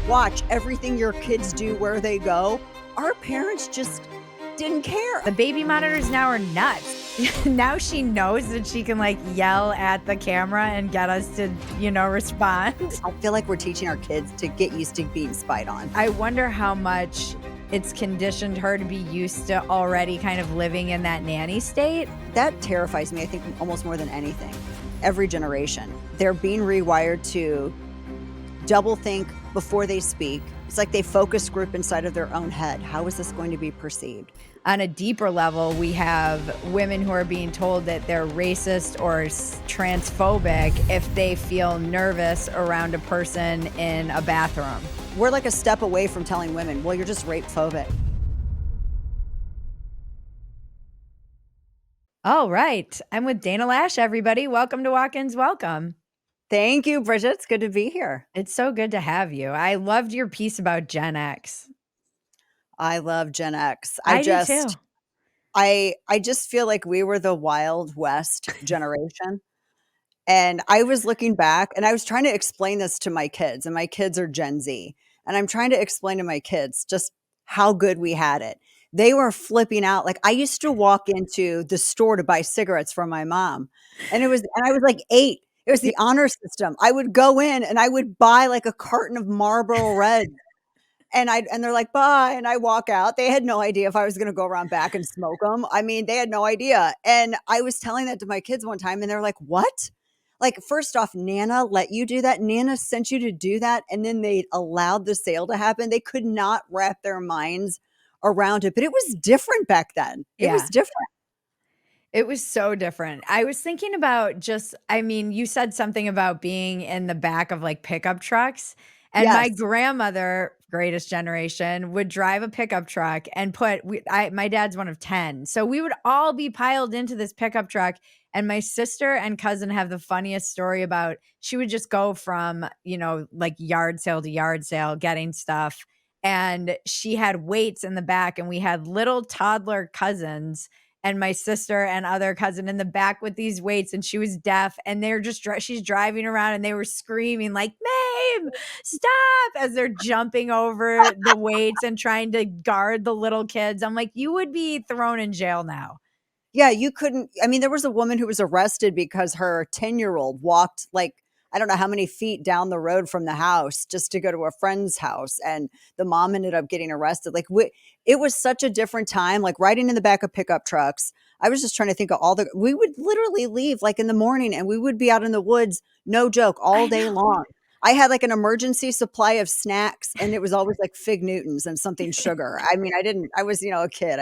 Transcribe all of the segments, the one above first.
watch everything your kids do where they go. Our parents just didn't care. The baby monitors now are nuts. Now she knows that she can like yell at the camera and get us to, respond. I feel like we're teaching our kids to get used to being spied on. I wonder how much it's conditioned her to be used to already kind of living in that nanny state. That terrifies me, I think, almost more than anything. Every generation, they're being rewired to double think before they speak. It's like they focus group inside of their own head. How is this going to be perceived? On a deeper level, we have women who are being told that they're racist or transphobic if they feel nervous around a person in a bathroom. We're like a step away from telling women, well, you're just rape phobic. All right. I'm with Dana Loesch, everybody. Welcome to Walk-Ins Welcome. Thank you, Bridget. It's good to be here. It's so good to have you. I loved your piece about Gen X. I love Gen X. I do too. I just feel like we were the Wild West generation. And I was looking back and I was trying to explain this to my kids, and my kids are Gen Z. And I'm trying to explain to my kids just how good we had it. They were flipping out. Like, I used to walk into the store to buy cigarettes from my mom. And I was like 8. It was the honor system. I would go in and I would buy like a carton of Marlboro Red. And they're like, bye. And I walk out. They had no idea if I was going to go around back and smoke them. I mean, they had no idea. And I was telling that to my kids one time and they're like, what? Like, first off, Nana let you do that. Nana sent you to do that. And then they allowed the sale to happen. They could not wrap their minds around it, but it was different back then. It was different. It was so different. I was thinking about you said something about being in the back of like pickup trucks. And my grandmother, greatest generation, would drive a pickup truck and my dad's one of 10. So we would all be piled into this pickup truck. And my sister and cousin have the funniest story about, she would just go from, like yard sale to yard sale getting stuff. And she had weights in the back and we had little toddler cousins and my sister and other cousin in the back with these weights, and she was deaf, and they're just she's driving around and they were screaming like, Mame, stop, as they're jumping over the weights and trying to guard the little kids. I'm like, you would be thrown in jail now. Yeah, you couldn't. I mean, there was a woman who was arrested because her 10-year-old walked like, I don't know how many feet down the road from the house just to go to a friend's house. And the mom ended up getting arrested. Like, it was such a different time, like riding in the back of pickup trucks. I was just trying to think of we would literally leave like in the morning and we would be out in the woods, no joke, all day long. I had like an emergency supply of snacks and it was always like Fig Newtons and something sugar. I mean, I was, a kid.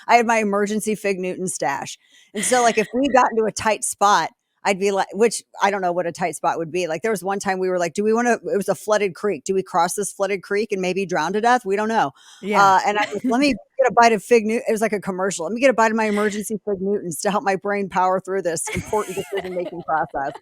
I had my emergency Fig Newton stash. And so like if we got into a tight spot, I'd be like, which I don't know what a tight spot would be. Like there was one time we were like, it was a flooded creek. Do we cross this flooded creek and maybe drown to death? We don't know. Yeah. And let me get a bite of Fig Newton. It was like a commercial. Let me get a bite of my emergency Fig Newtons to help my brain power through this important decision-making process.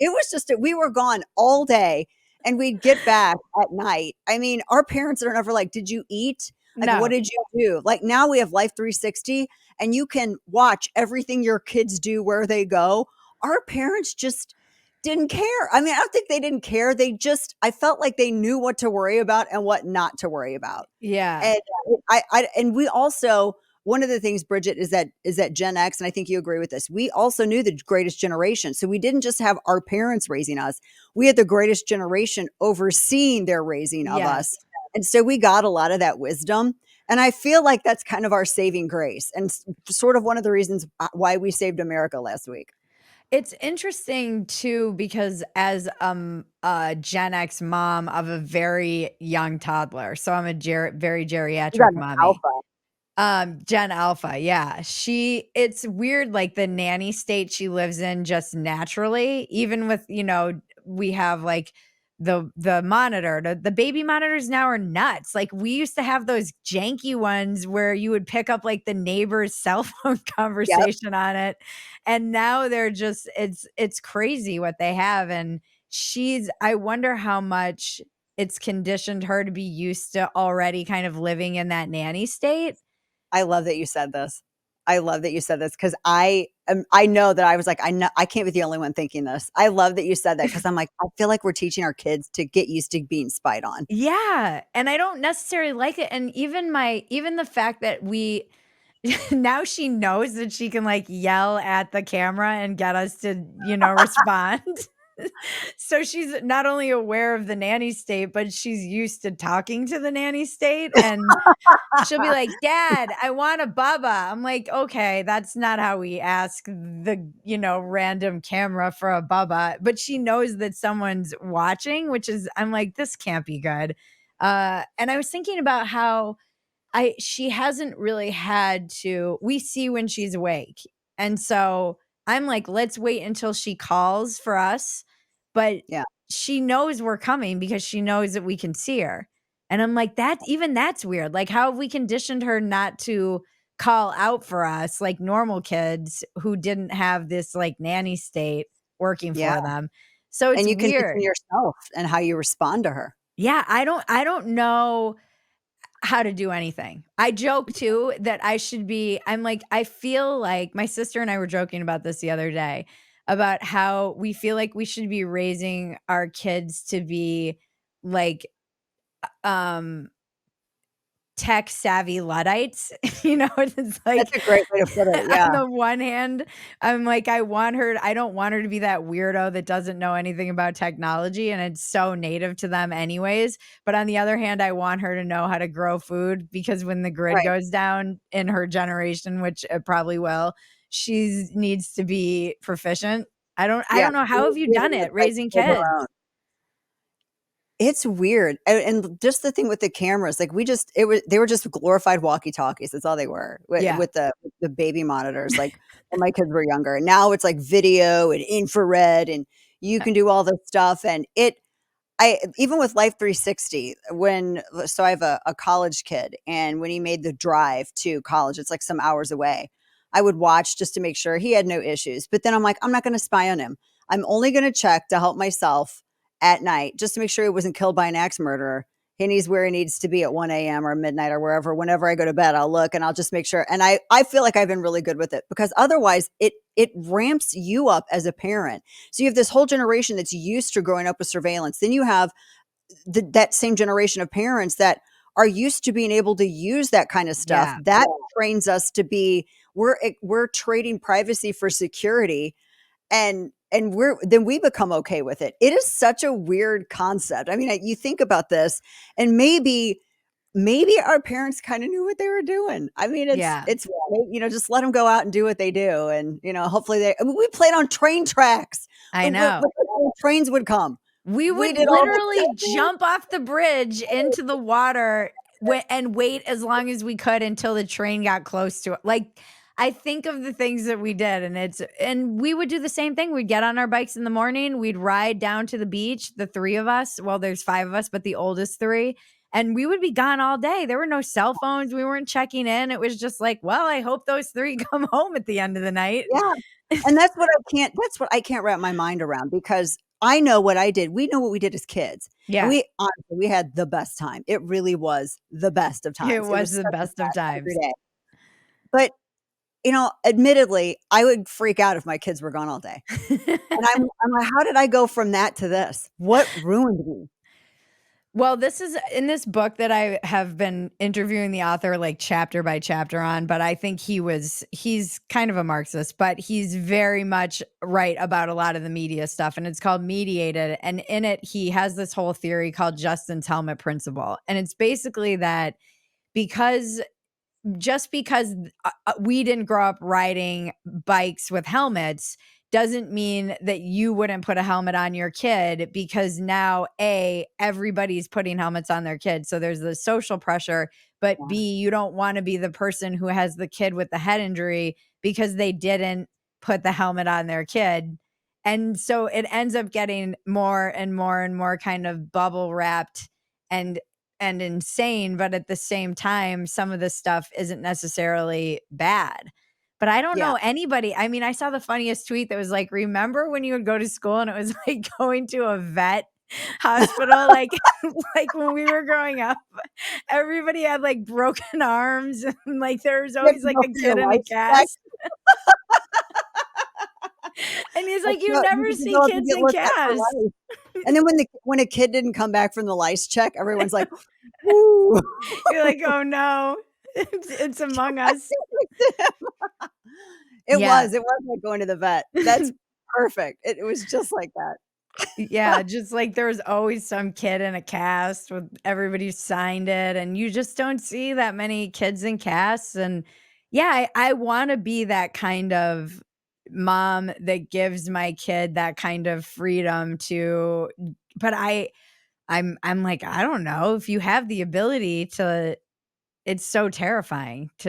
It was just, we were gone all day and we'd get back at night. I mean, our parents are never like, did you eat? Like, No. What did you do? Like now we have Life 360 and you can watch everything your kids do where they go. Our parents just didn't care. I mean, I don't think they didn't care. I felt like they knew what to worry about and what not to worry about. Yeah. And and we also, one of the things, Bridget, is that Gen X, and I think you agree with this, we also knew the greatest generation. So we didn't just have our parents raising us. We had the greatest generation overseeing their raising of us. And so we got a lot of that wisdom. And I feel like that's kind of our saving grace and sort of one of the reasons why we saved America last week. It's interesting too, because as a Gen X mom of a very young toddler, so I'm a very geriatric mommy. Gen Alpha, yeah. It's weird, like the nanny state she lives in just naturally, even with, we have like the monitor, the baby monitors now are nuts. Like we used to have those janky ones where you would pick up like the neighbor's cell phone conversation on it. And now they're just, it's crazy what they have. And I wonder how much it's conditioned her to be used to already kind of living in that nanny state. I love that you said this. I love that you said this because I I know that I was like, I can't be the only one thinking this. I love that you said that, 'cause I'm like, I feel like we're teaching our kids to get used to being spied on. Yeah, and I don't necessarily like it, and even the fact that we now she knows that she can, like, yell at the camera and get us to, respond. So she's not only aware of the nanny state, but she's used to talking to the nanny state, and she'll be like, "Dad, I want a bubba." I'm like, "Okay, that's not how we ask the, random camera for a bubba." But she knows that someone's watching, which is I'm like, "This can't be good." And I was thinking about how she hasn't really had to we see when she's awake. And so I'm like, let's wait until she calls for us. But Yeah, she knows we're coming because she knows that we can see her. And I'm like, that's weird. Like, how have we conditioned her not to call out for us like normal kids who didn't have this like nanny state working yeah, for them? So it's and you condition weird. yourself and how you respond to her. Yeah, I don't know how to do anything. I joke too that I'm like, I feel like my sister and I were joking about this the other day about how we feel like we should be raising our kids to be like um tech savvy Luddites. It's That's like a great way to put it, on yeah, the one hand, I'm like, I don't want her to be that weirdo that doesn't know anything about technology and it's so native to them anyways. But on the other hand, I want her to know how to grow food because when the grid right. goes down in her generation, which it probably will, she needs to be proficient. I Yeah, don't know, we how have you we have done enough it right to raising hold kids? our own. It's weird, and just the thing with the cameras, like, they were just glorified walkie-talkies, that's all they were, Yeah. with the baby monitors, like, when my kids were younger. Now it's, like, video and infrared, and you can do all this stuff, and I even with Life 360, so I have a college kid, and when he made the drive to college, it's, like, some hours away, I would watch just to make sure he had no issues, but then I'm like, "I'm not gonna spy on him. I'm only gonna check to help myself at night just to make sure he wasn't killed by an axe murderer, and he's where he needs to be at 1 AM or midnight or wherever. Whenever I go to bed, I'll look, and I'll just make sure, and I feel like I've been really good with it because otherwise it ramps you up as a parent. So you have this whole generation that's used to growing up with surveillance. Then you have that same generation of parents that are used to being able to use that kind of stuff. Yeah. That trains us to be we're trading privacy for security, and we become okay with it. It is such a weird concept. I mean, you think about this, and maybe our parents kind of knew what they were doing. I mean, Yeah. just let them go out and do what they do, and hopefully I mean, we played on train tracks. I know. When trains would come. We We would did all the literally jump off the bridge into the water and wait as long as we could until the train got close to it. Like, I think of the things that we did, and we would do the same thing. We'd get on our bikes in the morning, we'd ride down to the beach, the three of us. Well, there's five of us, but the oldest three. And we would be gone all day. There were no cell phones. We weren't checking in. It was just like, well, I hope those three come home at the end of the night. yeah. And that's what I can't wrap my mind around because I know what I did. We know what we did as kids. And Yeah, we honestly, we had the best time. It really was the best of it times. It was was the such a best of blast every times. day. But, admittedly, I would freak out if my kids were gone all day. And I'm like, "How did I go from that to this? What ruined me?" Well, this is in this book that I have been interviewing the author like chapter by chapter on, but I think he's kind of a Marxist, but he's very much right about a lot of the media stuff. And it's called Mediated. And in it, he has this whole theory called Justin's helmet principle. And it's basically that because just because we didn't grow up riding bikes with helmets doesn't mean that you wouldn't put a helmet on your kid because now everybody's putting helmets on their kids, so there's the social pressure, but Yeah, B, you don't want to be the person who has the kid with the head injury because they didn't put the helmet on their kid. And so it ends up getting more and more and more kind of bubble wrapped and insane, but at the same time, some of this stuff isn't necessarily bad. But I don't yeah. know anybody. I mean, I saw the funniest tweet that was like, remember when you would go to school and it was like going to a vet hospital, like like when we were growing up, everybody had like broken arms and like there was You have always to like go a for your kid in a life check. cast. And he's That's like, "You what you never can see develop to kids get in looked at for casts." life. And then when a kid didn't come back from the lice check, everyone's like, "Ooh." You're like, "Oh, no. It's Among Us." Yeah. It was like going to the vet. That's perfect. It was just like that. Yeah, just like there's always some kid in a cast with everybody signed it, and you just don't see that many kids in casts. And yeah, I wanna be that kind of mom that gives my kid that kind of freedom to but I'm like, I don't know, if you have the ability to it's so terrifying It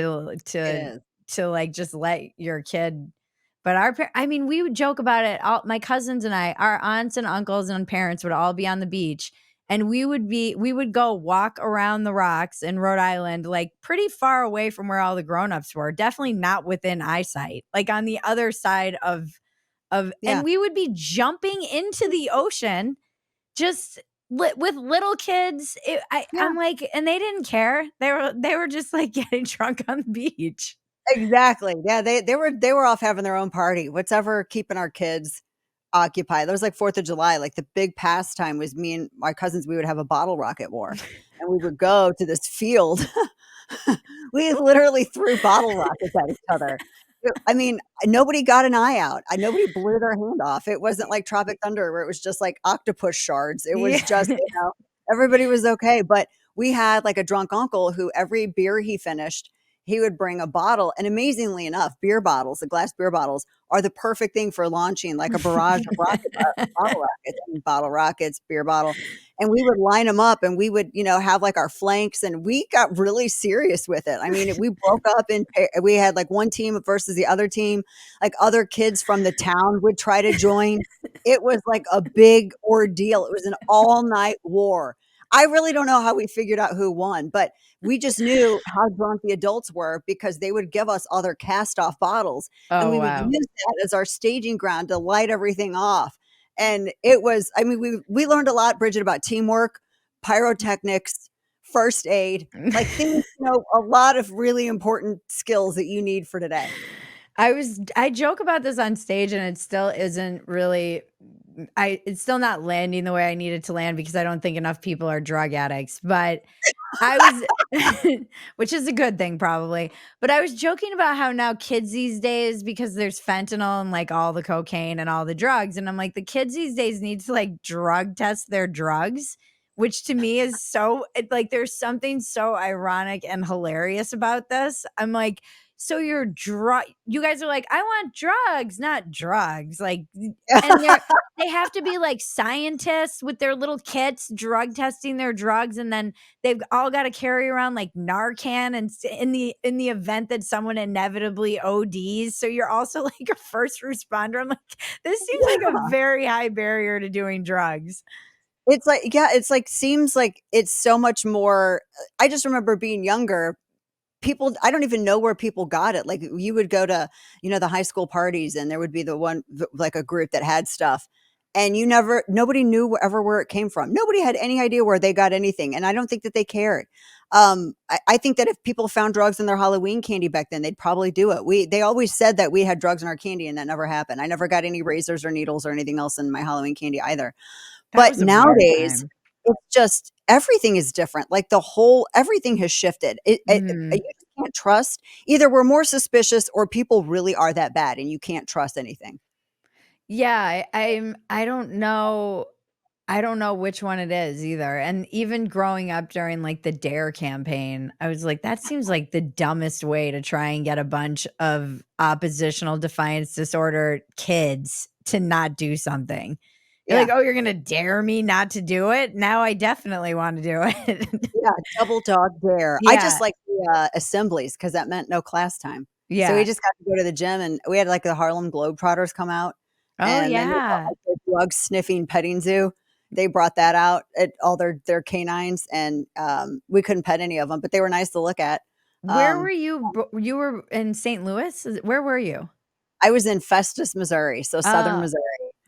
is. to, like, just let your kid but I mean, we would joke about it, all my cousins and I, our aunts and uncles and parents would all be on the beach, and we would go walk around the rocks in Rhode Island, like, pretty far away from where all the grown-ups were, definitely not within eyesight, like, on the other side of and Yeah. we would be jumping into the ocean just with little kids, Yeah. I'm like and they didn't care. They were just, like, getting drunk on the beach. Exactly. Yeah, they were off having their own party. What's ever keeping our kids occupied. That was like 4th of July, like, the big pastime was me and my cousins, we would have a bottle rocket war, and we would go to this field. We literally threw bottle rockets at each other. I mean, nobody got an eye out. Nobody blew their hand off. It wasn't like Tropic Thunder where it was just like octopus shards. It was Yeah. just, everybody was okay, but we had, like, a drunk uncle who every beer he finished, he would bring a bottle, and amazingly enough, beer bottles, the glass beer bottles, are the perfect thing for launching, like, a barrage of bottle rockets, I mean, bottle rockets, beer bottle, and we would line them up, and we would, have, like, our flanks, and we got really serious with it. I mean, we broke up in pair we had, like, one team versus the other team, like, other kids from the town would try to join. It was like a big ordeal. It was an all-night war. I really don't know how we figured out who won, but we just knew how drunk the adults were because they would give us all their cast off bottles, and Oh, we would wow. use that as our staging ground to light everything off. And it was, I mean, we learned a lot, Bridget, about teamwork, pyrotechnics, first aid, like things, a lot of really important skills that you need for today. I joke about this on stage and it still isn't really it's still not landing the way I need it to land because I don't think enough people are drug addicts, but I was which is a good thing probably, but I was joking about how now kids these days because there's fentanyl and, like, all the cocaine and all the drugs, and I'm like, the kids these days need to, like, drug test their drugs, which to me is like, there's something so ironic and hilarious about this. I'm like, "So you guys are like, 'I want drugs, not drugs,'" like, and they have to be like scientists with their little kits drug testing their drugs, and then they've all gotta carry around, like, Narcan and in the event that someone inevitably ODs, so you're also, like, a first responder. I'm like, this seems like a Yeah. very high barrier to doing drugs. It's like, yeah, it's like seems like it's so much more. I just remember being younger, people, I don't even know where people got it. Like, you would go to, the high school parties, and there would be like, a group that had stuff, and nobody knew ever where it came from. Nobody had any idea where they got anything, and I don't think that they cared. I think that if people found drugs in their Halloween candy back then, they'd probably do it. They always said that we had drugs in our candy, and that never happened. I never got any razors or needles or anything else in my Halloween candy either. That But was a weird nowadays, time. it's just everything is different, like, everything has shifted. You Mhm. just can't trust, either we're more suspicious or people really are that bad and you can't trust anything. Yeah, I don't know which one it is either, and even growing up during, like, the DARE campaign, I was like, "That seems like the dumbest way to try and get a bunch of oppositional defiance disorder kids to not do something." You're like, Yeah, "Oh, you're gonna dare me not to do it? Now I definitely wanna do it." yeah, double dog dare. I just Yeah, like the, assemblies because that meant no class time. So we yeah. just got to go to the gym, and we had, like, the Harlem Globetrotters come out, Oh, and then they brought, yeah. like, the drug sniffing petting zoo. They brought that out at all their canines, and, we couldn't pet any of them, but they were nice to look at. Where were Um you were in St. Louis? Where were you? I was in Festus, Missouri, so Southern Oh, Missouri,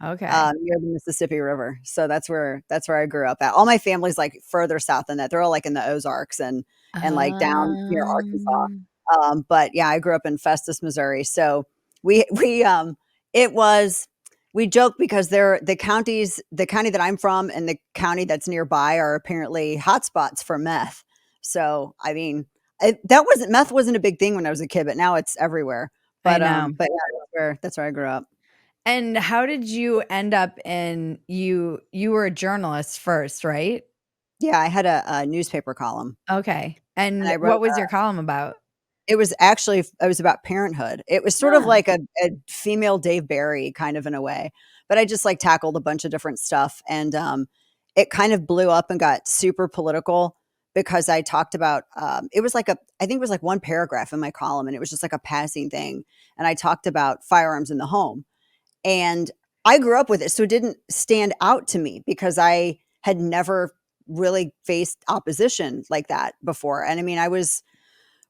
okay. near the Mississippi River. So that's where I grew up at. All my family's, like, further south than that. They're all, like, in the Ozarks and, like, down near Arkansas. But yeah, I grew up in Festus, Missouri. So we it was we joke because they're the county that I'm from and the county that's nearby are apparently hotspots for meth. So, I mean, meth wasn't a big thing when I was a kid, but now it's everywhere. I know. But yeah, that's where I grew up. And how did you end up in you were a journalist first, right? Yeah, I had a newspaper column, Okay. and And I wrote what was your column about? it was about parenthood. It was sort of Huh. like a female Dave Barry kind of in a way, but I just, like, tackled a bunch of different stuff, and, it kind of blew up and got super political because I talked about, it was like I think it was like one paragraph in my column, and it was just like a passing thing, and I talked about firearms in the home, and I grew up with it, so it didn't stand out to me because I had never really faced opposition like that before, and I mean, I was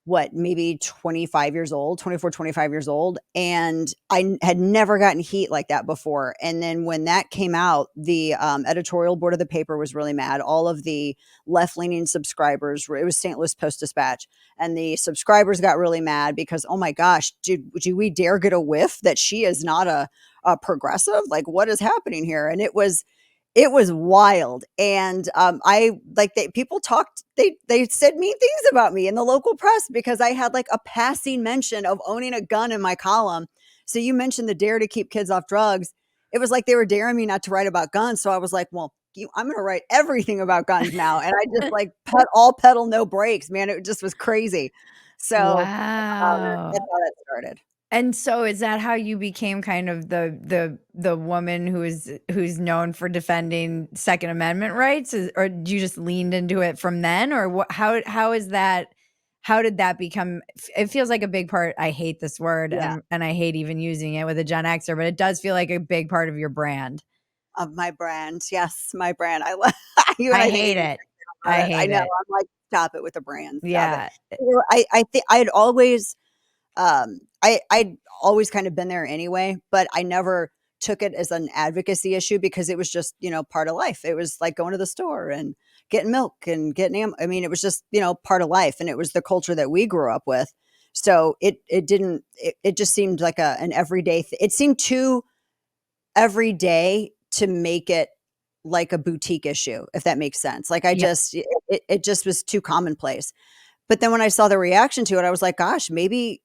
what, maybe 25 years old, 24, 25 years old. And had never gotten heat like that before. And then when that came out, the editorial board of the paper was really mad. All of the left leaning subscribers, it was St. Louis Post Dispatch, and the subscribers got really mad because, oh my gosh, do we dare get a whiff that she is not a progressive? Like, what is happening here? And it was wild, and, I like, people talked they said mean things about me in the local press because I had, like, a passing mention of owning a gun in my column. So you mentioned the dare to keep kids off drugs. It was like they were daring me not to write about guns, so I was like, "Well, I'm gonna write everything about guns now," and I just, like, all pedal, no brakes, man, it just was crazy. So, that's Wow. how that started. And so is that how you became kind of the woman who's known for defending Second Amendment rights? Or you just leaned into it from then? Or how is that how did that become it feels like a big part. I hate this word Yeah. and I hate even using it with a Gen Xer, but it does feel like a big part of your brand. Of my brand. Yes, my brand. I love you and I I didn't hate even it. about I it. I hate know, it. I'm like, "Stop it with the brand, stop it." Yeah. I think I had always, I'd always kind of been there anyway, but I never took it as an advocacy issue because it was just, part of life. It was like going to the store and getting milk and getting I mean, it was just, part of life, and it was the culture that we grew up with. So it just seemed like an everyday it seemed too every day to make it like a boutique issue, if that makes sense. Like, Yep. it just was too commonplace. But then when I saw the reaction to it, I was like, gosh, maybe,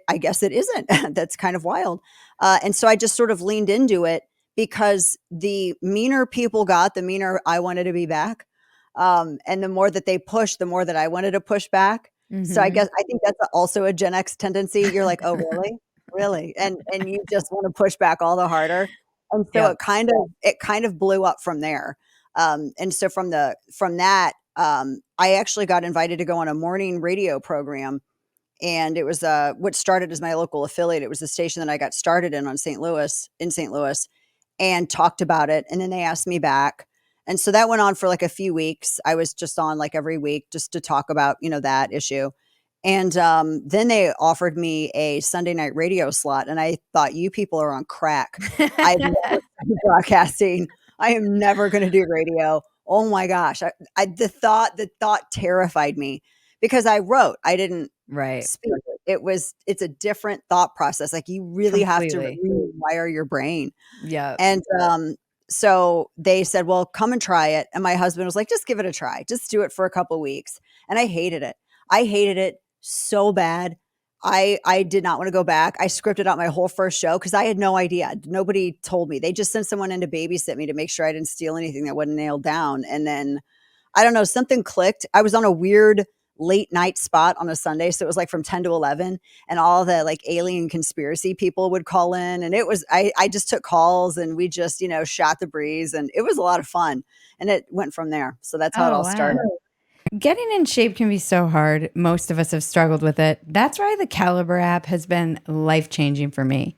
I guess it isn't. That's kind of wild. And so I just sort of leaned into it because the meaner people got, the meaner I wanted to be back. And the more that they pushed, the more that I wanted to push back. So Mhm. I think that's also a Gen X tendency. You're like, oh, really? Really? And you just want to push back all the harder. And so Yep. it kind of blew up from there. And so from that, I actually got invited to go on a morning radio program, and it was what started as my local affiliate. It was the station that I got started in St. Louis, and talked about it. And then they asked me back. And so that went on for like a few weeks. I was just on like every week just to talk about, that issue. And then they offered me a Sunday night radio slot. And I thought, you people are on crack. I've never been broadcasting. I am never going to do radio. Oh my gosh. The thought terrified me because I wrote, I didn't Right. speak. It's a different thought process. Like, you really have to Completely. rewire your brain. Yep. And, so they said, "Well, come and try it." And my husband was like, "Just give it a try. Just do it for a couple weeks." And I hated it. I hated it so bad. I did not wanna go back. I scripted out my whole first show because I had no idea. Nobody told me. They just sent someone in to babysit me to make sure I didn't steal anything that wasn't nailed down. And then, I don't know, something clicked. I was on a weird late night spot on a Sunday, so it was, like, from 10 to 11, and all the, like, alien conspiracy people would call in, and it was I just took calls, and we just, shot the breeze, and it was a lot of fun, and it went from there. So that's how it Oh, all wow. started. Getting in shape can be so hard. Most of us have struggled with it. That's why the Caliber app has been life changing for me.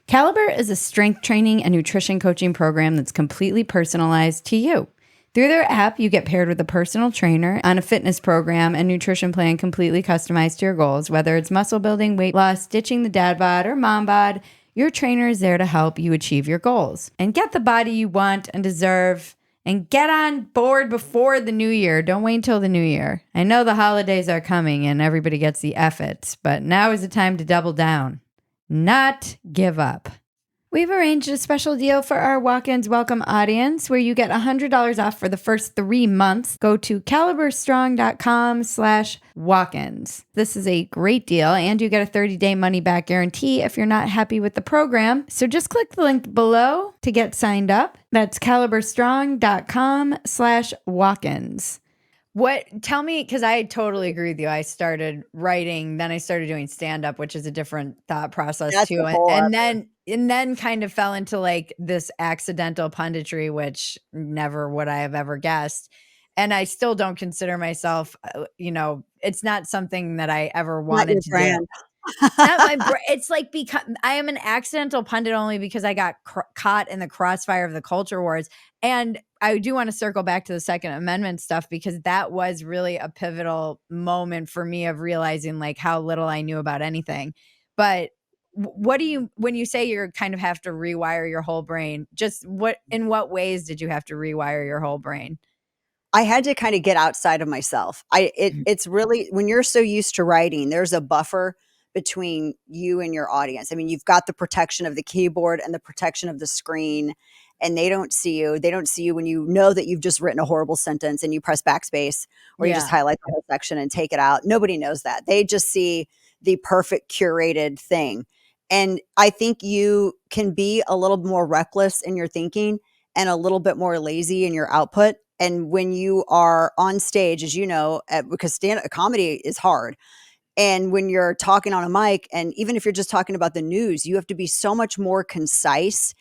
Caliber is a strength training and nutrition coaching program that's completely personalized to you. Through their app, you get paired with a personal trainer on a fitness program and nutrition plan completely customized to your goals. Whether it's muscle building, weight loss, ditching the dad bod, or mom bod, your trainer is there to help you achieve your goals and get the body you want and deserve. And get on board before the new year. Don't wait until the new year. I know the holidays are coming and everybody gets the effort, but now is the time to double down, not give up. We've arranged a special deal for our Walk-Ins Welcome audience where you get $100 off for the first 3 months. Go to caliberstrong.com/walk-ins. This is a great deal, and you get a 30-day money-back guarantee if you're not happy with the program. So just click the link below to get signed up. That's caliberstrong.com/walk-ins. Tell me, because I totally agree with you. I started writing, then I started doing stand-up, which is a different thought process That's too. a whole And then kind of fell into like this accidental punditry, which never would I have ever guessed. And I still don't consider myself, it's not something that I ever not your wanted to do. brand. It's not it's like, because I am an accidental pundit only because I got caught in the crossfire of the culture wars. And I do want to circle back to the Second Amendment stuff, because that was really a pivotal moment for me of realizing like how little I knew about anything. But what do you, when you say you're kind of have to rewire your whole brain, just in what ways did you have to rewire your whole brain? I had to kind of get outside of myself. It's really, when you're so used to writing, there's a buffer between you and your audience. I mean, you've got the protection of the keyboard and the protection of the screen, and they don't see you. They don't see you when you know that you've just written a horrible sentence and you press backspace, or you just Yeah. highlight the whole section and take it out. Nobody knows that. They just see the perfect curated thing. And I think you can be a little more reckless in your thinking and a little bit more lazy in your output. And when you are on stage, as you know, because stand-up comedy is hard. And when you're talking on a mic, and even if you're just talking about the news, you have to be so much more concise,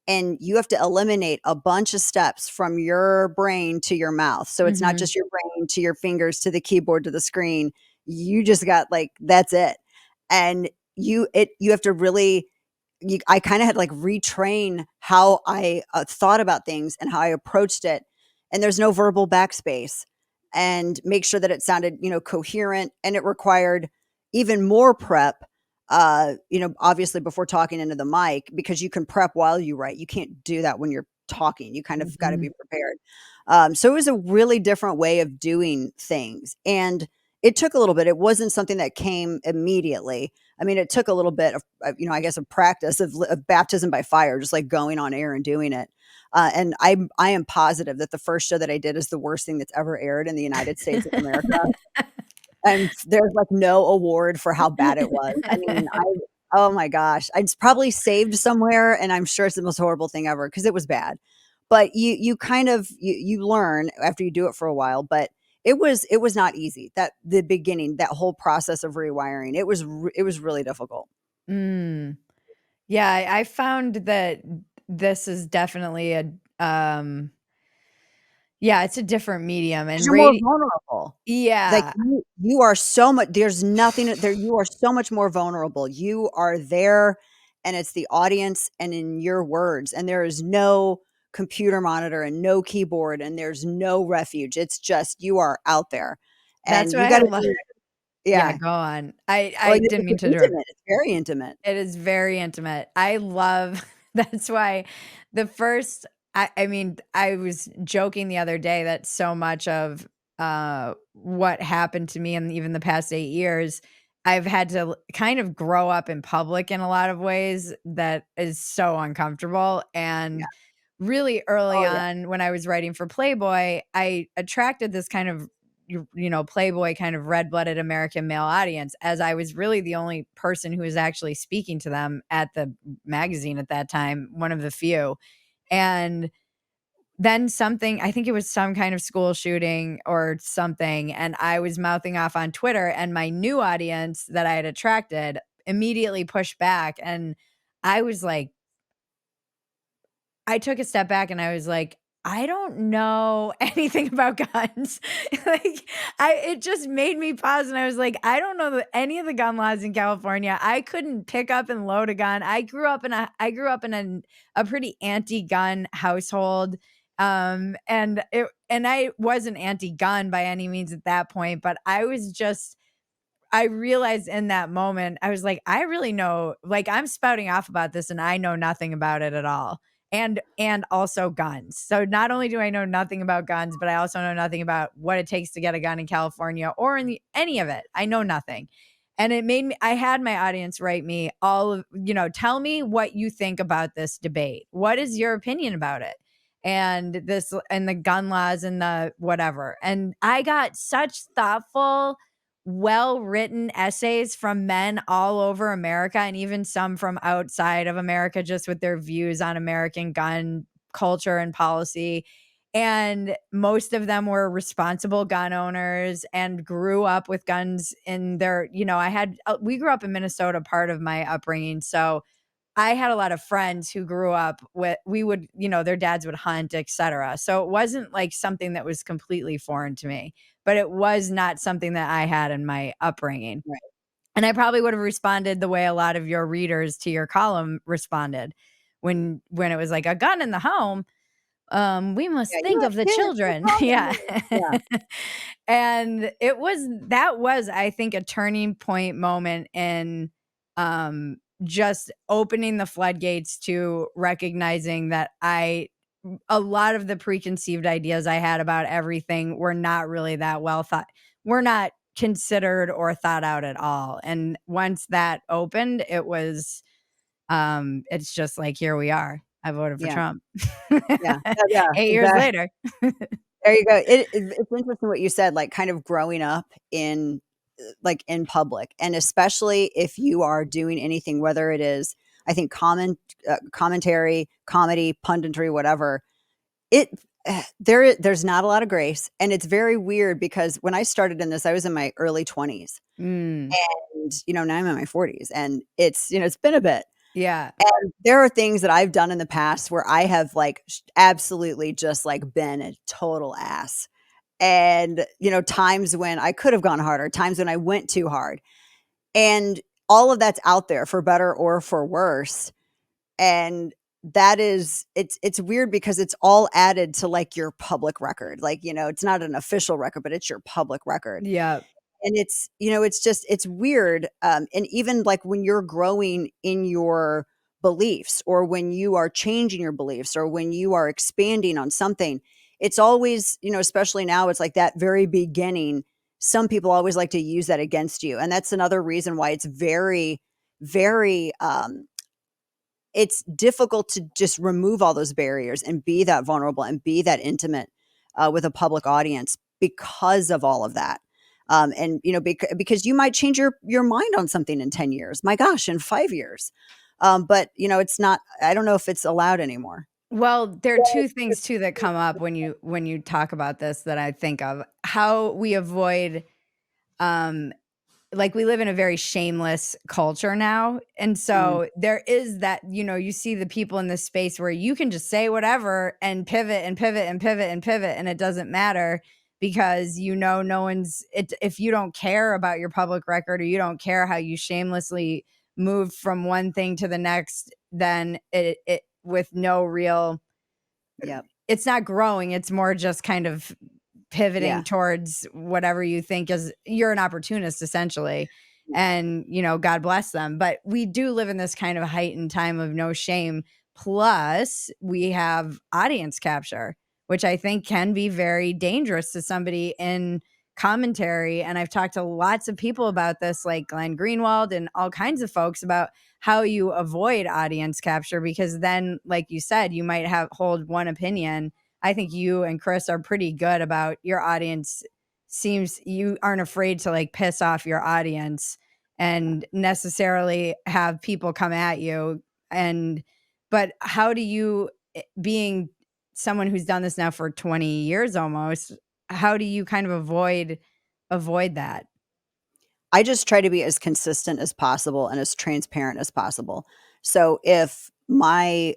and you have to eliminate a bunch of steps from your brain to your mouth. So it's not Mhm. just your brain to your fingers to the keyboard to the screen. You just got like, that's it. And you have to really, I kind of had to like retrain how I thought about things and how I approached it. And there's no verbal backspace, and make sure that it sounded, coherent. And it required even more prep, obviously before talking into the mic, because you can prep while you write. You can't do that when you're talking. You kind of got to be Mhm. prepared. So it was a really different way of doing things. And it took a little bit. It wasn't something that came immediately. I mean, it took a little bit of, I guess, of practice of baptism by fire, just like going on air and doing it. And I am positive that the first show that I did is the worst thing that's ever aired in the United States of America. And there's like no award for how bad it was. I mean, oh my gosh, it's probably saved somewhere, and I'm sure it's the most horrible thing ever because it was bad. But you kind of you learn after you do it for a while. But it was not easy. That the beginning, that whole process of rewiring, it was really difficult. Mm. Yeah, I found that this is definitely um yeah, it's a different medium, 'Cause and you're more radio. vulnerable. Like, Yeah, you are so much, there's nothing there, you are so much more vulnerable. You are there, and it's the audience and in your words, and there is no computer monitor and no keyboard, and there's no refuge. It's just you are out there, that's and what you I gotta love. do. Yeah, Yeah. go on. I Well, didn't it's mean to interrupt. intimate. It's very intimate. It is very intimate. I love that's why the first I mean, I was joking the other day that so much of, what happened to me in even the past 8 years, I've had to kind of grow up in public in a lot of ways that is so uncomfortable. Yeah. And really early Oh, yeah. on when I was writing for Playboy, I attracted this kind of Playboy kind of red-blooded American male audience, as I was really the only person who was actually speaking to them at the magazine at that time, one of the few. And then something, I think it was some kind of school shooting or something, and I was mouthing off on Twitter, and my new audience that I had attracted immediately pushed back, and I was like, I took a step back and I was like, I don't know anything about guns. Like, it just made me pause and I was like, I don't know any of the gun laws in California. I couldn't pick up and load a gun. I grew up in a pretty anti-gun household. And I wasn't anti-gun by any means at that point, but I realized in that moment, I was like, I really know, like, I'm spouting off about this and I know nothing about it at all. And also guns. So not only do I know nothing about guns, but I also know nothing about what it takes to get a gun in California or any of it. I know nothing. And it made me, I had my audience write me all of, tell me what you think about this debate. What is your opinion about it? And this, and the gun laws and the whatever. And I got such thoughtful, well written essays from men all over America, and even some from outside of America, just with their views on American gun culture and policy. And most of them were responsible gun owners and grew up with guns in their, we grew up in Minnesota, part of my upbringing. So I had a lot of friends who grew up with, we would, their dads would hunt, etc. So it wasn't like something that was completely foreign to me, but it was not something that I had in my upbringing. Right. And I probably would have responded the way a lot of your readers to your column responded when it was like a gun in the home. We must Yeah, you think have of the kids, no children. Yeah. problem. Yeah, And that was, I think, a turning point moment in just opening the floodgates to recognizing that a lot of the preconceived ideas I had about everything were not really that well thought, were not considered or thought out at all. And once that opened, it's just like, here we are. I voted for yeah, Trump. yeah, yeah, 8 years exactly. later. There you go. It's interesting what you said, like, kind of growing up in, like, in public, and especially if you are doing anything, whether it is, I think, commentary, comedy, punditry, whatever, it there's not a lot of grace, and it's very weird because when I started in this, I was in my early 20s, Mm, and, now I'm in my 40s, and it's been a bit. yeah. And there are things that I've done in the past where I have, like, absolutely just, like, been a total ass. And, times when I could have gone harder, times when I went too hard. And all of that's out there for better or for worse. And that is it's weird because it's all added to, like, your public record. Like, it's not an official record, but it's your public record. Yeah. And it's just it's weird, and even, like, when you're growing in your beliefs, or when you are changing your beliefs, or when you are expanding on something, it's always, especially now, it's like that very beginning, some people always like to use that against you, and that's another reason why it's very, very, it's difficult to just remove all those barriers and be that vulnerable and be that intimate, with a public audience because of all of that. And because you might change your mind on something in 10 years. My gosh, in 5 years. But it's not. I don't know if it's allowed anymore. Well, there are 2 things too that come up when you talk about this that I think of. How we avoid, um like, we live in a very shameless culture now, and Mm, so there is that, you see the people in this space where you can just say whatever and pivot and pivot and pivot and pivot, and it doesn't matter because, no one's it if you don't care about your public record, or you don't care how you shamelessly move from one thing to the next, then it with no real, yep. it's not growing, it's more just kind of pivoting Yeah. towards whatever you think is, you're an opportunist essentially. Yeah. And, God bless them. But we do live in this kind of heightened time of no shame. Plus, we have audience capture, which I think can be very dangerous to somebody in commentary. And I've talked to lots of people about this, like Glenn Greenwald and all kinds of folks, about how you avoid audience capture, because then, like you said, you might hold one opinion. I think you and Chris are pretty good about your audience. Seems you aren't afraid to, like, piss off your audience and necessarily have people come at you. And but how do you, being someone who's done this now for 20 years almost, how do you kind of avoid that? I just try to be as consistent as possible and as transparent as possible. So if I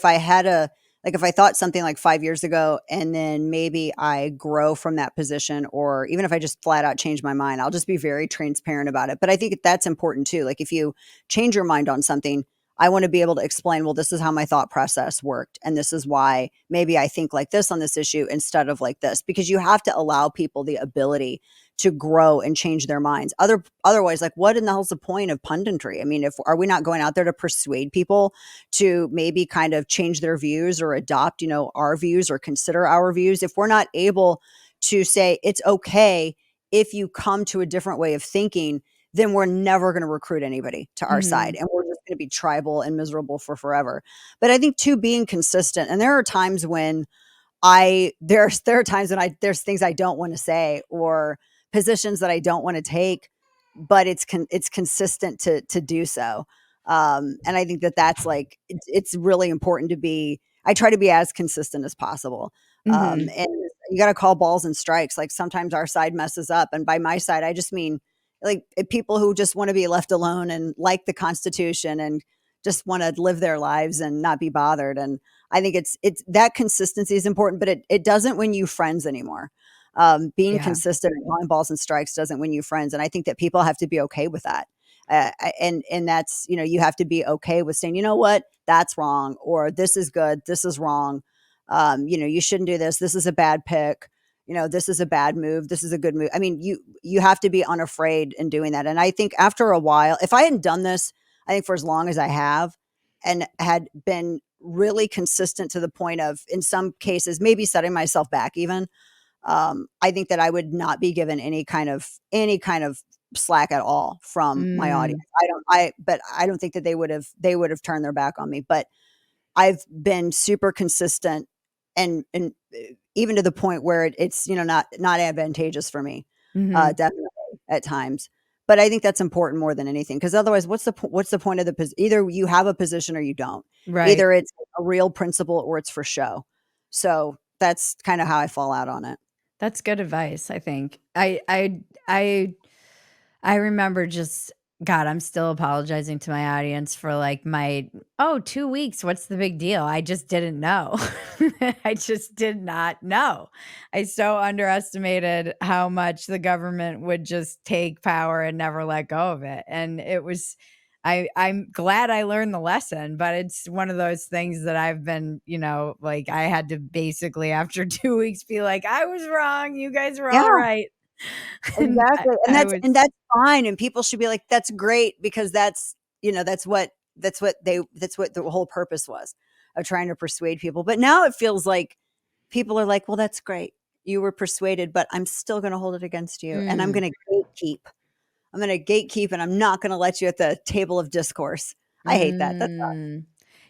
had a like if I thought something like 5 years ago, and then maybe I grow from that position, or even if I just flat out change my mind, I'll just be very transparent about it. But I think that's important too. Like, if you change your mind on something, I want to be able to explain, well, this is how my thought process worked, and this is why maybe I think like this on this issue instead of like this, because you have to allow people the ability to grow and change their minds. Otherwise, like, what in the hell's the point of punditry? I mean, if are we not going out there to persuade people to maybe kind of change their views, or adopt, our views, or consider our views? If we're not able to say it's okay if you come to a different way of thinking, then we're never going to recruit anybody to our side. Mhm. And we're just going to be tribal and miserable for forever. But I think too, being consistent. And there are times when there are times when there's things I don't want to say or positions that I don't want to take, but it's consistent to do so. And I think that that's like, it's really important to be, I try to be as consistent as possible. Mhm. And you got to call balls and strikes. Like sometimes our side messes up. And by my side, I just mean like people who just want to be left alone and like the Constitution and just want to live their lives and not be bothered. And I think it's that consistency is important, but it doesn't win you friends anymore. Being Yeah. consistent and calling balls and strikes doesn't win you friends, and I think that people have to be okay with that. And that's, you have to be okay with saying, you know what, that's wrong, or this is good, this is wrong. You shouldn't do this. This is a bad pick. This is a bad move. This is a good move. I mean, you have to be unafraid in doing that. And I think after a while, if I hadn't done this, I think for as long as I have, and had been really consistent to the point of, in some cases, maybe setting myself back even, I think that I would not be given any kind of slack at all from my audience. Mm. But I don't think that they would have turned their back on me. But I've been super consistent, and even to the point where it's not advantageous for me, Mhm. definitely at times. But I think that's important more than anything, because otherwise, what's the point of either you have a position or you don't. Right. Either it's a real principle or it's for show. So that's kind of how I fall out on it. That's good advice, I think. I remember just God, I'm still apologizing to my audience for, like, my, "Oh, 2 weeks, what's the big deal?" I just didn't know. I just did not know. I so underestimated how much the government would just take power and never let go of it, and it was I'm glad I learned the lesson, but it's one of those things that I've been, like, I had to basically after 2 weeks be like, "I was wrong, you guys were all Yeah. right." And I Exactly, and I that's was and that's fine, and people should be like, "That's great," because that's what the whole purpose was of trying to persuade people. But now it feels like people are like, "Well, that's great. You were persuaded, but I'm still gonna hold it against you, and I'm Mm, gonna gatekeep. I'm gonna gatekeep, and I'm not gonna let you at the table of discourse." I hate that. That's mm.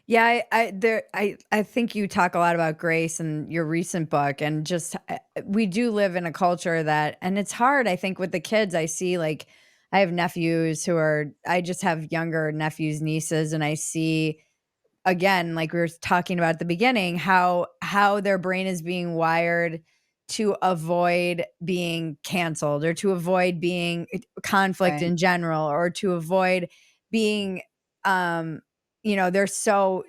Yeah, I think you talk a lot about grace in your recent book, and just we do live in a culture that, and it's hard. I think with the kids, I see like I have nephews who are I just have younger nephews, nieces, and I see again, like we were talking about at the beginning, how their brain is being wired to avoid being canceled or to avoid being conflict right. in general or to avoid being um they're so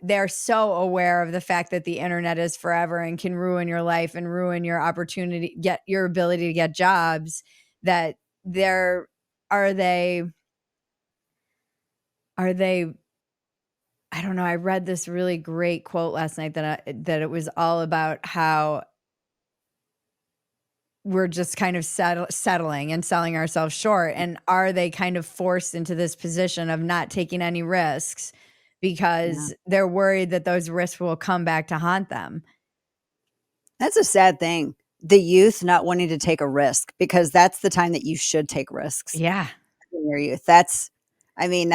aware of the fact that the internet is forever and can ruin your life and ruin your opportunity get your ability to get jobs that they're are they I don't know, I read this really great quote last night that it was all about how we're just kind of settling and selling ourselves short, and are they kind of forced into this position of not taking any risks Yeah. because they're worried that those risks will come back to haunt them. That's a sad thing. The youth not wanting to take a risk, because that's the time that you should take risks. Yeah. In your youth. I mean,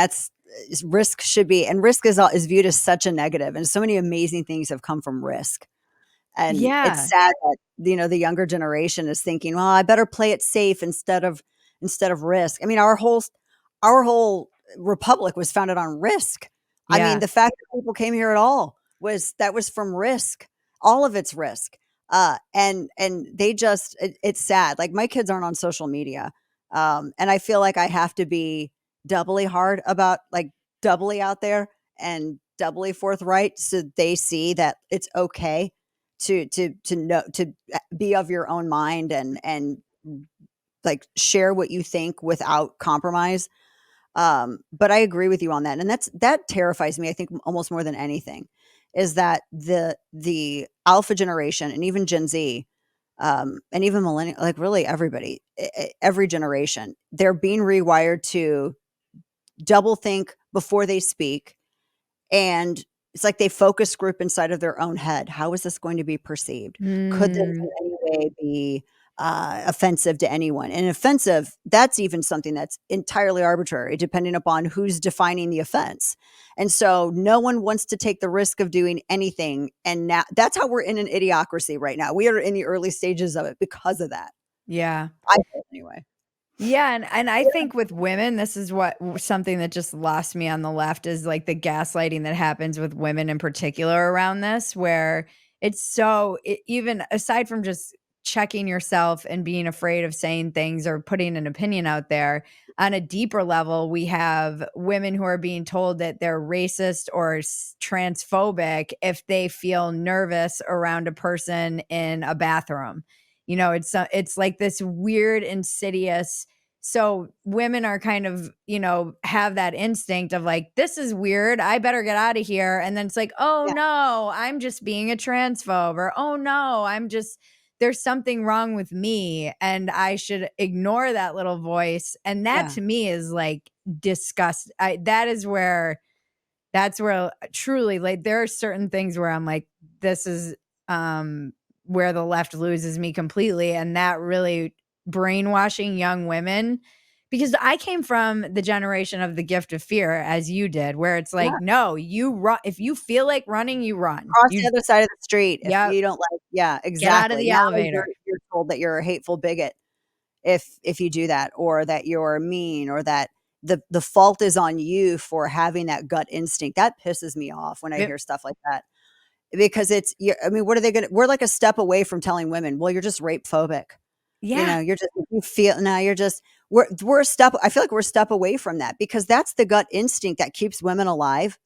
risk should be, and risk is viewed as such a negative, and so many amazing things have come from risk. And it's Yeah. sad that, the younger generation is thinking, well, I better play it safe instead of risk. I mean, our whole republic was founded on risk. I mean, Yeah. the fact that people came here at all was from risk. All of it's risk. And it's sad. Like, my kids aren't on social media. And I feel like I have to be doubly hard about, like, doubly out there and doubly forthright, so they see that it's okay to know, to be of your own mind, and like, share what you think without compromise. But I agree with you on that, and that terrifies me, I think, almost more than anything, is that the alpha generation, and even Gen Z, and even millennial, like, really everybody, every generation, they're being rewired to double think before they speak. And it's like they focus group inside of their own head. How is this going to be perceived? Could this in Mm. any way be, offensive to anyone. And offensive, that's even something that's entirely arbitrary, depending upon who's defining the offense. And so no one wants to take the risk of doing anything. And now that's how we're in an idiocracy right now. We are in the early stages of it because of that. Yeah. I feel anyway. Yeah, and I think with women, this is what something that just lost me on the left is like the gaslighting that happens with women in particular around this, where it's even aside from just checking yourself and being afraid of saying things or putting an opinion out there, on a deeper level, we have women who are being told that they're racist or transphobic if they feel nervous around a person in a bathroom. It's like this weird, insidious. So women are kind of, have that instinct of like, this is weird. I better get out of here. And then it's like, oh Yeah. no, I'm just being a transphobe, or oh no, there's something wrong with me and I should ignore that little voice. And that Yeah. to me is like disgust. That's where truly, like, there are certain things where I'm like, this is where the left loses me completely. And that really brainwashing young women, because I came from the generation of the gift of fear, as you did, where it's like, Yeah. no, you run. If you feel like running, you run. Cross the other side of the street if Yep, you don't like, yeah, get out of exactly. the Now you're elevator. you're told that you're a hateful bigot if you do that, or that you're mean, or that the fault is on you for having that gut instinct. That pisses me off when I Yep. hear stuff like that. Because I mean, what are they gonna we're like a step away from telling women, "Well, you're just rape phobic." Yeah, You're just you feel now you're just we're a step I feel like we're a step away from that, because that's the gut instinct that keeps women alive.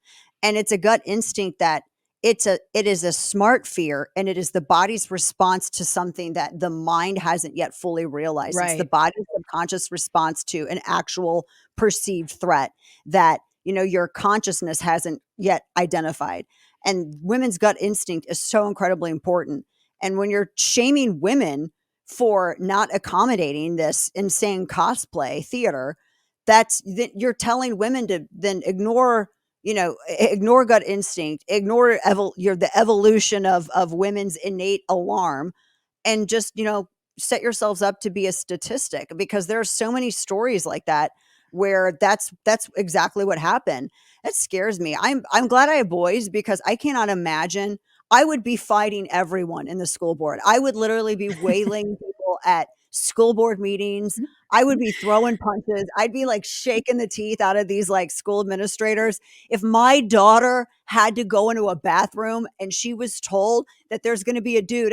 And it's a gut instinct that it is a smart fear, and it is the body's response to something that the mind hasn't yet fully realized. It's the right. body's subconscious response to an actual perceived threat that, your consciousness hasn't yet identified. And women's gut instinct is so incredibly important. And when you're shaming women for not accommodating this insane cosplay theater, you're telling women to then ignore, ignore gut instinct, ignore the evolution of women's innate alarm, and just, set yourselves up to be a statistic, because there are so many stories like that where that's exactly what happened. It scares me. I'm glad I have boys, because I cannot imagine. I would be fighting everyone in the school board. I would literally be waylaying people at school board meetings. I would be throwing punches. I'd be like shaking the teeth out of these like school administrators. If my daughter had to go into a bathroom and she was told that there's going to be a dude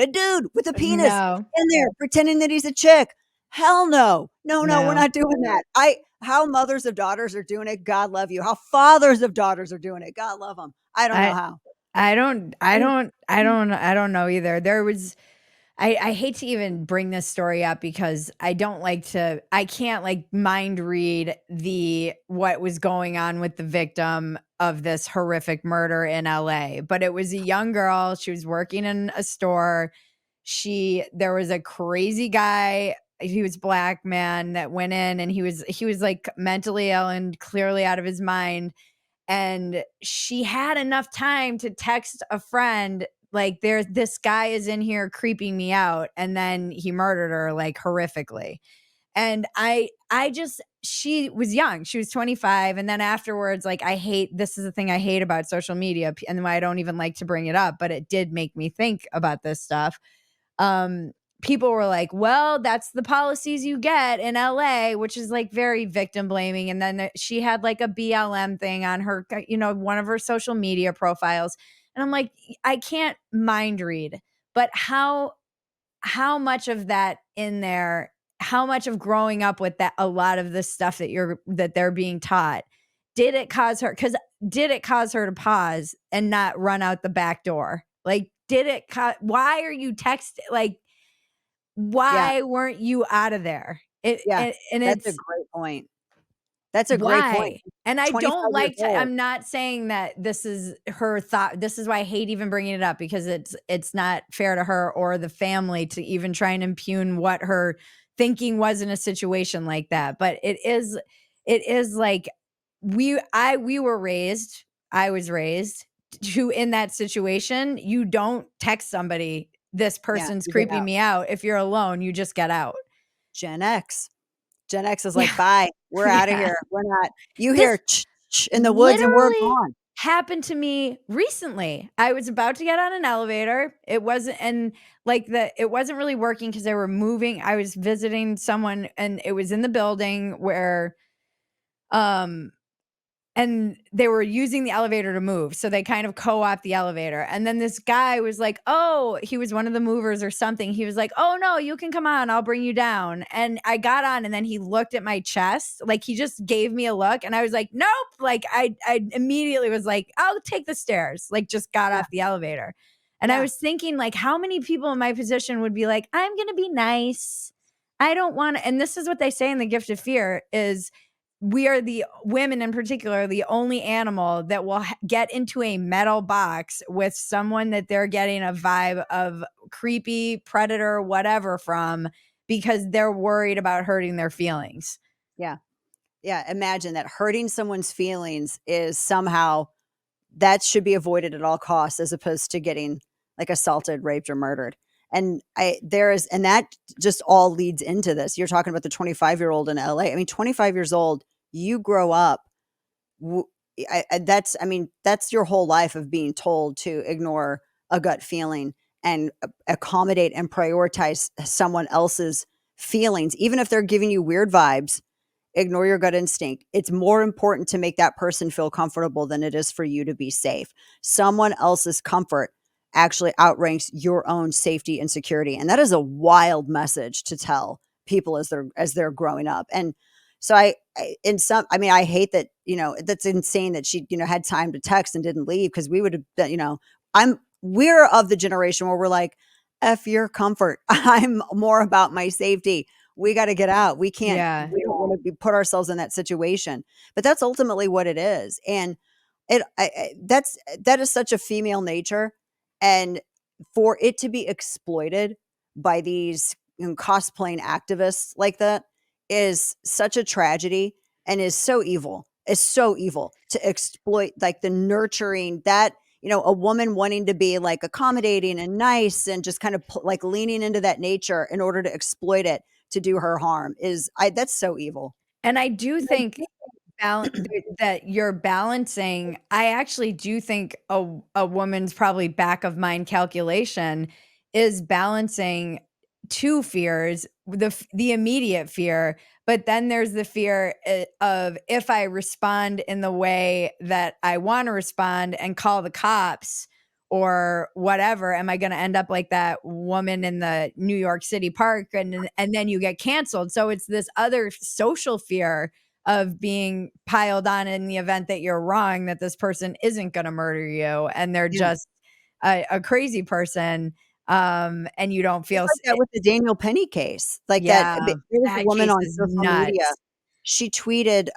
with a penis No, in there pretending that he's a chick, hell no. No, no, we're no. not doing that. How mothers of daughters are doing it, God love you. How fathers of daughters are doing it, God love them. I don't know I how. I don't know either. I hate to even bring this story up because I can't like mind read what was going on with the victim of this horrific murder in LA. But it was a young girl. She was working in a store. There was a crazy guy. He was black man that went in, and he was like mentally ill and clearly out of his mind. And she had enough time to text a friend like, this guy is in here creeping me out, and then he murdered her like horrifically. And I just she was young. She was 25, and then afterwards, like, this is the thing I hate about social media, and why I don't even like to bring it up, but it did make me think about this stuff. um People were like, well, that's the policies you get in LA, which is like very victim blaming. And then she had like a BLM thing on her, one of her social media profiles. And I'm like, I can't mind read, but how much of that in there, how much of growing up with that, a lot of the stuff that they're being taught, did it cause her to pause and not run out the back door? Like, why are you texting? Like, Yeah, why weren't you out of there? yeah. And That's a it's great point. That's a great point. why? And I 25 don't years like to old. I'm not saying that this is her thought. This is why I hate even bringing it up, because it's not fair to her or the family to even try and impugn what her thinking was in a situation like that. But it is like we were raised, I was raised to, in that situation, you don't text somebody this Yeah, person's you get creeping out. me out. If you're alone, you just get out. Gen X. Gen X is Yeah. like, "Bye, we're outta Yeah. here. We're not you This hear in the woods and we're literally gone." happened to me recently. I was about to get on an elevator. It wasn't and like it wasn't really working because they were moving. I was visiting someone and it was in the building where um and they were using the elevator to move. So they kind of co-opt the elevator. And then this guy was like, "Oh," he was one of the movers or something. He was like, "Oh no, you can come on. I'll bring you down." And I got on and then he looked at my chest. Like he just gave me a look and I was like, "Nope." Like I immediately was like, "I'll take the stairs." Like just got Yeah, off the elevator. And I yeah, was thinking like how many people in my position would be like, "I'm going to be nice. I don't want to." And this is what they say in The Gift of Fear is we are the women in particular, the only animal that will get into a metal box with someone that they're getting a vibe of creepy predator, whatever from, because they're worried about hurting their feelings. yeah, yeah, imagine that hurting someone's feelings is somehow that should be avoided at all costs as opposed to getting, like, assaulted, raped, or murdered, and that just all leads into this. You're talking about the 25-year-old in LA. I mean, 25 years old, you grow up w I mean, that's your whole life of being told to ignore a gut feeling and accommodate and prioritize someone else's feelings, even if they're giving you weird vibes. Ignore your gut instinct. It's more important to make that person feel comfortable than it is for you to be safe. Someone else's comfort actually outranks your own safety and security, and that is a wild message to tell people as they're growing up. And so I mean, I hate that, that's insane that she, had time to text and didn't leave because we would have been, we're of the generation where we're like, F your comfort. I'm more about my safety. We got to get out. Yeah. We don't want to be put ourselves in that situation. But that's ultimately what it is. And that is such a female nature. And for it to be exploited by these cosplaying activists like that is such a tragedy and is so evil. It's so evil to exploit like the nurturing that, a woman wanting to be like accommodating and nice and just kind of like leaning into that nature in order to exploit it to do her harm that's so evil. And I do think that you're balancing. I actually do think a woman's probably back of mind calculation is balancing 2 fears, the immediate fear, but then there's the fear, of if I respond in the way that I wanna respond and call the cops or whatever, am I gonna end up like that woman in the New York City park and then you get canceled? So it's this other social fear of being piled on in the event that you're wrong, that this person isn't gonna murder you and they're Yeah. just a crazy person, and you don't It's feel like that with the Daniel Penny case, like that yeah, there was a that woman case on is social media, nuts. she tweeted,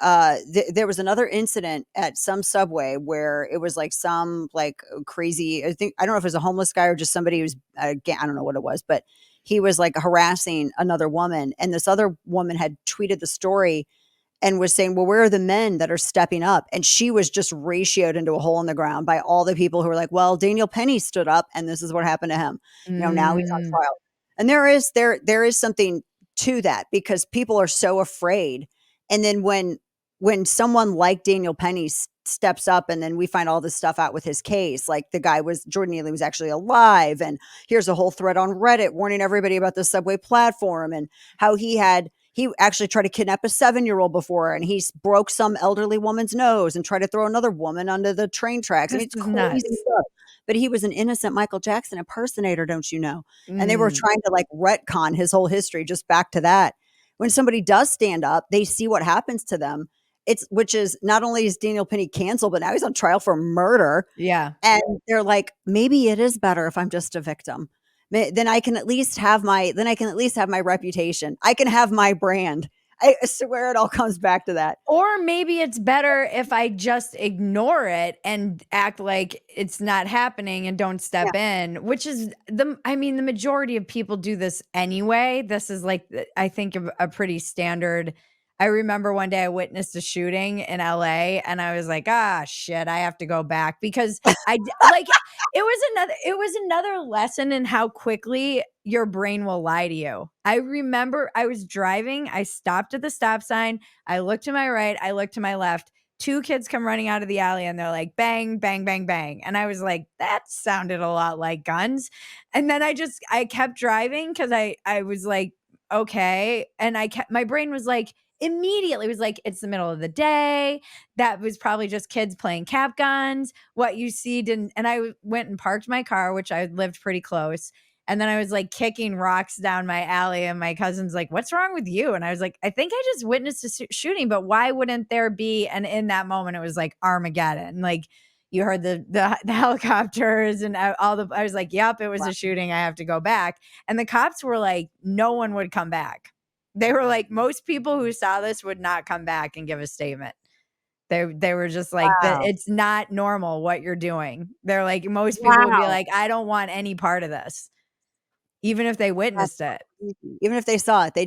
there was another incident at some Subway where it was like some, like, crazy I don't know if it was a homeless guy or just somebody who's, I don't know what it was, but he was, like, harassing another woman, and this other woman had tweeted the story and was saying, "Well, where are the men that are stepping up?" And she was just ratioed into a hole in the ground by all the people who were like, "Well, Daniel Penny stood up and this is what happened to him. Now he's on Mm, trial." And there is something to that because people are so afraid. And then when someone like Daniel Penny steps up and then we find all this stuff out with his case, like the guy was Jordan Neely was actually alive and here's a whole thread on Reddit warning everybody about the subway platform and how he actually tried to kidnap a 7-year-old before, and he broke some elderly woman's nose and tried to throw another woman under the train tracks. I mean, this it's is crazy nuts. stuff. But he was an innocent Michael Jackson impersonator, don't you know? And they were Mm, trying to like retcon his whole history just back to that. When somebody does stand up, they see what happens to them. Which is not only is Daniel Penny canceled, but now he's on trial for murder. yeah. And they're like, maybe it is better if I'm just a victim. Then I can at least have my reputation. I can have my brand. I swear it all comes back to that. Or maybe it's better if I just ignore it and act like it's not happening and don't Yeah. step in, which is I mean, the majority of people do this anyway. This is like, I think, a pretty standard I remember one day I witnessed a shooting in LA and I was like, "Ah, shit, I have to go back," because like it was another lesson in how quickly your brain will lie to you. I remember I was driving, I stopped at the stop sign, I looked to my right, I looked to my left. Two kids come running out of the alley and they're like, bang, bang, bang, bang. And I was like, that sounded a lot like guns. And then I kept driving because I was like, okay. And my brain was like, immediately was like, it's the middle of the day. That was probably just kids playing cap guns. What you see didn't. And I went and parked my car, which I lived pretty close. And then I was like kicking rocks down my alley, and my cousin's like, "What's wrong with you?" And I was like, "I think I just witnessed a shooting, but why wouldn't there be?" And in that moment, it was like Armageddon. Like you heard the helicopters and all the. I was like, "Yep, it was Wow. a shooting. I have to go back." And the cops were like, "No one would come back." They were like, "Most people who saw this would not come back and give a statement." They were just like, that Wow. it's not normal what you're doing. They're like, most people would be Wow. like, "I don't want any part of this." Even if they That's witnessed so it. crazy. Even if they saw it, they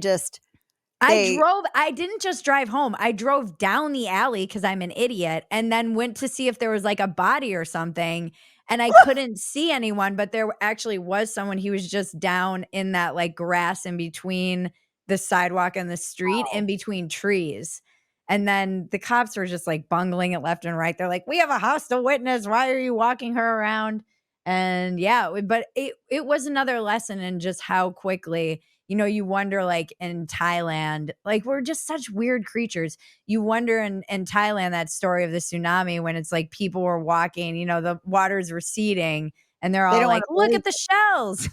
I didn't just drive home. I drove down the alley because I'm an idiot and then went to see if there was like a body or something. And I couldn't see anyone, but there actually was someone. He was just down in that like grass in between the sidewalk and the street, wow. in between trees. And then the cops were just like bungling it left and right. They're like, "We have a hostile witness. Why are you walking her around?" And yeah, but it was another lesson in just how quickly, you wonder, like in Thailand, like we're just such weird creatures. You wonder in Thailand, that story of the tsunami, when it's like people were walking, the water's receding and they're They all don't like, wanna "Look believe at the it. shells."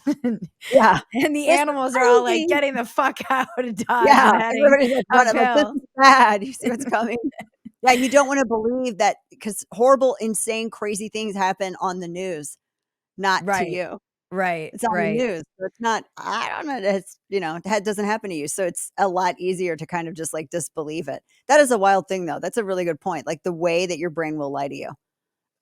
Yeah. And the This is animals are all like crazy. getting the fuck out of Dodge Yeah, and heading everybody's like running like, "This uphill. is bad. You see what's coming?" Yeah, you don't wanna believe that because horrible, insane, crazy things happen on the news, not to Right. you. Right. It's on the Right. news, so it's not I don't know, it's that doesn't happen to you, so it's a lot easier to kind of just, like, disbelieve it. That is a wild thing, though. That's a really good point, like, the way that your brain will lie to you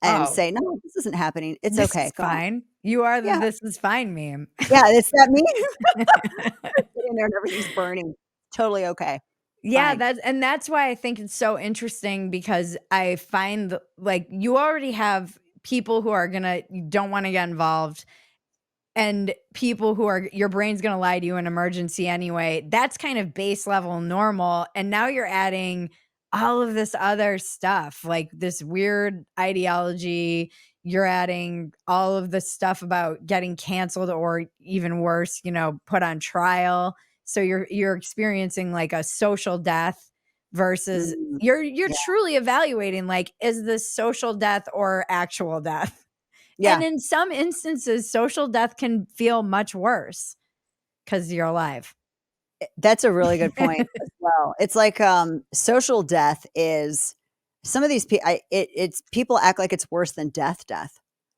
and Oh, say, "No, this isn't happening. It's this okay. is Come on." fine. You are the Yeah. "this is fine" meme. Yeah, it's that meme. Sitting there and everything's burning. Totally okay. Yeah, Fine. that's why I think it's so interesting, because I find like you already have people who are gonna don't wanna get involved, and people who are your brain's gonna lie to you in emergency anyway. That's kind of base level normal, and now you're adding all of this other stuff, like this weird ideology. You're adding all of the stuff about getting canceled, or even worse, put on trial. So you're experiencing like a social death versus Mm, you're yeah, truly evaluating, like, is this social death or actual death? And yeah. in some instances, social death can feel much worse because 'cause you're alive. That's a really good point as well. It's like, social death is some of these it's people act like it's worse than death.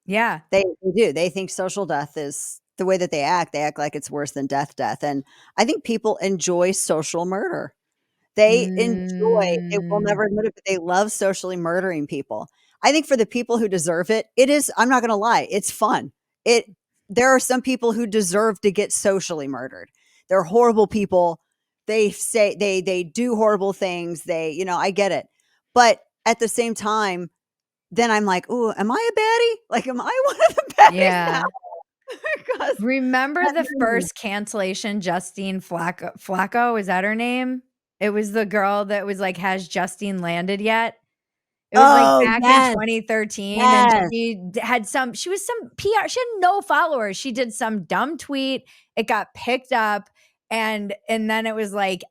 Yeah. They do. They think social death is the way that they act like it's worse than death, and I think people enjoy social murder. They will Mm, never admit it, but they love socially murdering people. I think for the people who deserve it, it is I'm not gonna lie, it's fun. It There are some people who deserve to get socially murdered. They're horrible people. They say they do horrible things. I get it. But at the same time, then I'm like, "Ooh, am I a baddie? Like, am I one of the baddies now?" yeah. Because Remember that the means first cancellation, Justine Flacco, is that her name? It was the girl that was like, "Has Justine landed yet?" It was, like, Oh, back in yes, 2013, and yes. she was some PR, she had no followers, she did some dumb tweet, it got picked up, and then it was like,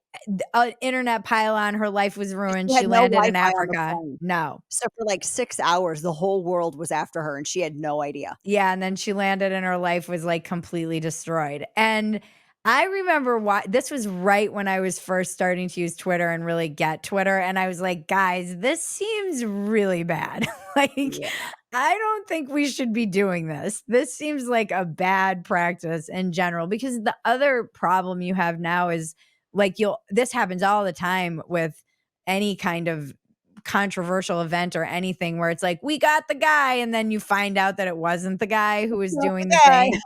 internet pile-on, her life was ruined, She had she no landed in Wi-Fi on the Africa. plane. No. So for, like, 6 hours, the whole world was after her, and she had no idea. Yeah, and then she landed and her life was, like, completely destroyed, and I remember why this was right when I was first starting to use Twitter and really get Twitter, and I was like, "Guys, this seems really bad." Like, Yeah. I don't think we should be doing this. This seems like a bad practice in general, because the other problem you have now is, like, this happens all the time with any kind of controversial event or anything where it's like, we got the guy. And then you find out that it wasn't the guy who was doing the Okay. thing.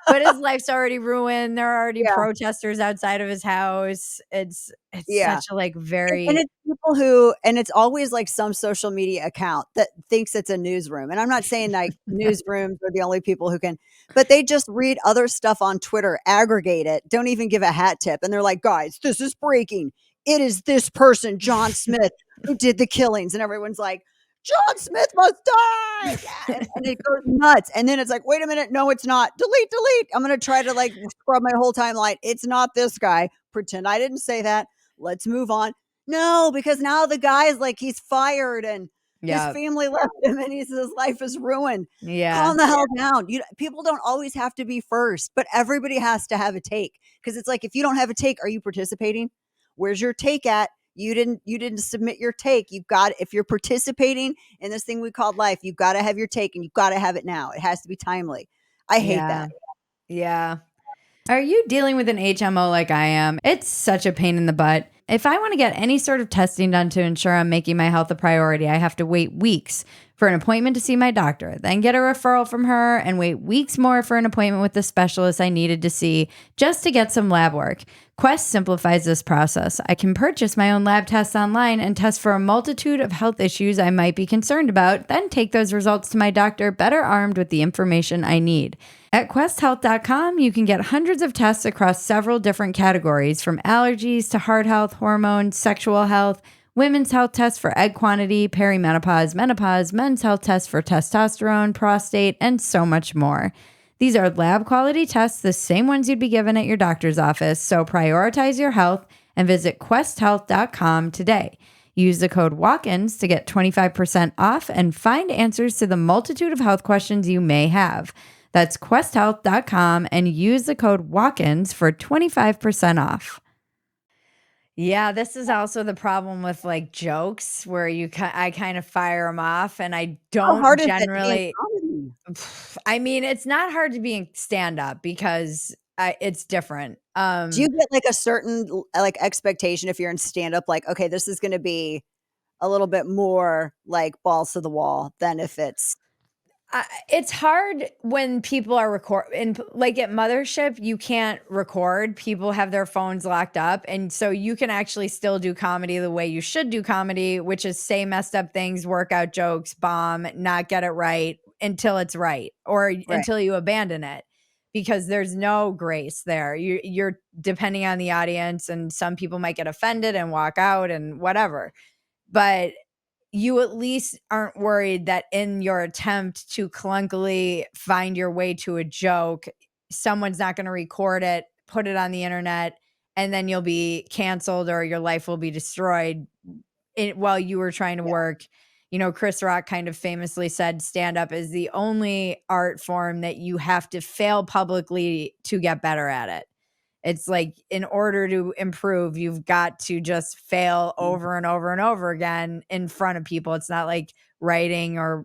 But his life's already ruined. There are already Yeah. protesters outside of his house. It's Yeah. such a like And very it's people who and it's always like some social media account that thinks it's a newsroom. And I'm not saying like newsrooms are the only people who can, but they just read other stuff on Twitter, aggregate it, don't even give a hat tip. And they're like, guys, this is breaking. It is this person, John Smith, who did the killings. And everyone's like, John Smith must die. Yeah. And it goes nuts. And then it's like, wait a minute. No, it's not. Delete, delete. I'm going to try to like scrub my whole timeline. It's not this guy. Pretend I didn't say that. Let's move on. No, because now the guy's like he's fired and his yeah. family left him and his life is ruined. Yeah. Calm the hell down. People don't always have to be first, but everybody has to have a take. Because it's like if you don't have a take, are you participating? Where's your take at? You didn't submit your take. You've got if you're participating in this thing we called life, you've got to have your take and you've got to have it now. It has to be timely. I hate Yeah. that. Yeah. Are you dealing with an HMO like I am? It's such a pain in the butt. If I want to get any sort of testing done to ensure I'm making my health a priority, I have to wait weeks for an appointment to see my doctor, then get a referral from her, and wait weeks more for an appointment with the specialist I needed to see just to get some lab work. Quest simplifies this process. I can purchase my own lab tests online and test for a multitude of health issues I might be concerned about, then take those results to my doctor better armed with the information I need. At questhealth.com, you can get hundreds of tests across several different categories, from allergies to heart health, hormones, sexual health, women's health tests for egg quantity, perimenopause, menopause, men's health tests for testosterone, prostate, and so much more. These are lab quality tests, the same ones you'd be given at your doctor's office, so prioritize your health and visit questhealth.com today. Use the code WALK-INS to get 25% off and find answers to the multitude of health questions you may have. That's questhealth.com and use the code WALK-INS for 25% off. Yeah, this is also the problem with like jokes where I kind of fire them off and I How don't hard is that to be in generally. comedy? I mean, it's not hard to be in stand up because it's different. Do you get like a certain like expectation if you're in stand up like okay this is going to be a little bit more like balls to the wall than if it's It's hard when people are like at Mothership, you can't record. People have their phones locked up. And so you can actually still do comedy the way you should do comedy, which is say messed up things, work out jokes, bomb, not get it right until it's right or right. until you abandon it because there's no grace there. You're depending on the audience and some people might get offended and walk out and whatever. But you at least aren't worried that in your attempt to clunkily find your way to a joke, someone's not going to record it, put it on the internet, and then you'll be canceled or your life will be destroyed while you were trying to Yeah. work. You know, Chris Rock kind of famously said stand up is the only art form that you have to fail publicly to get better at it. It's like in order to improve, you've got to just fail over and over and over again in front of people. It's not like writing or,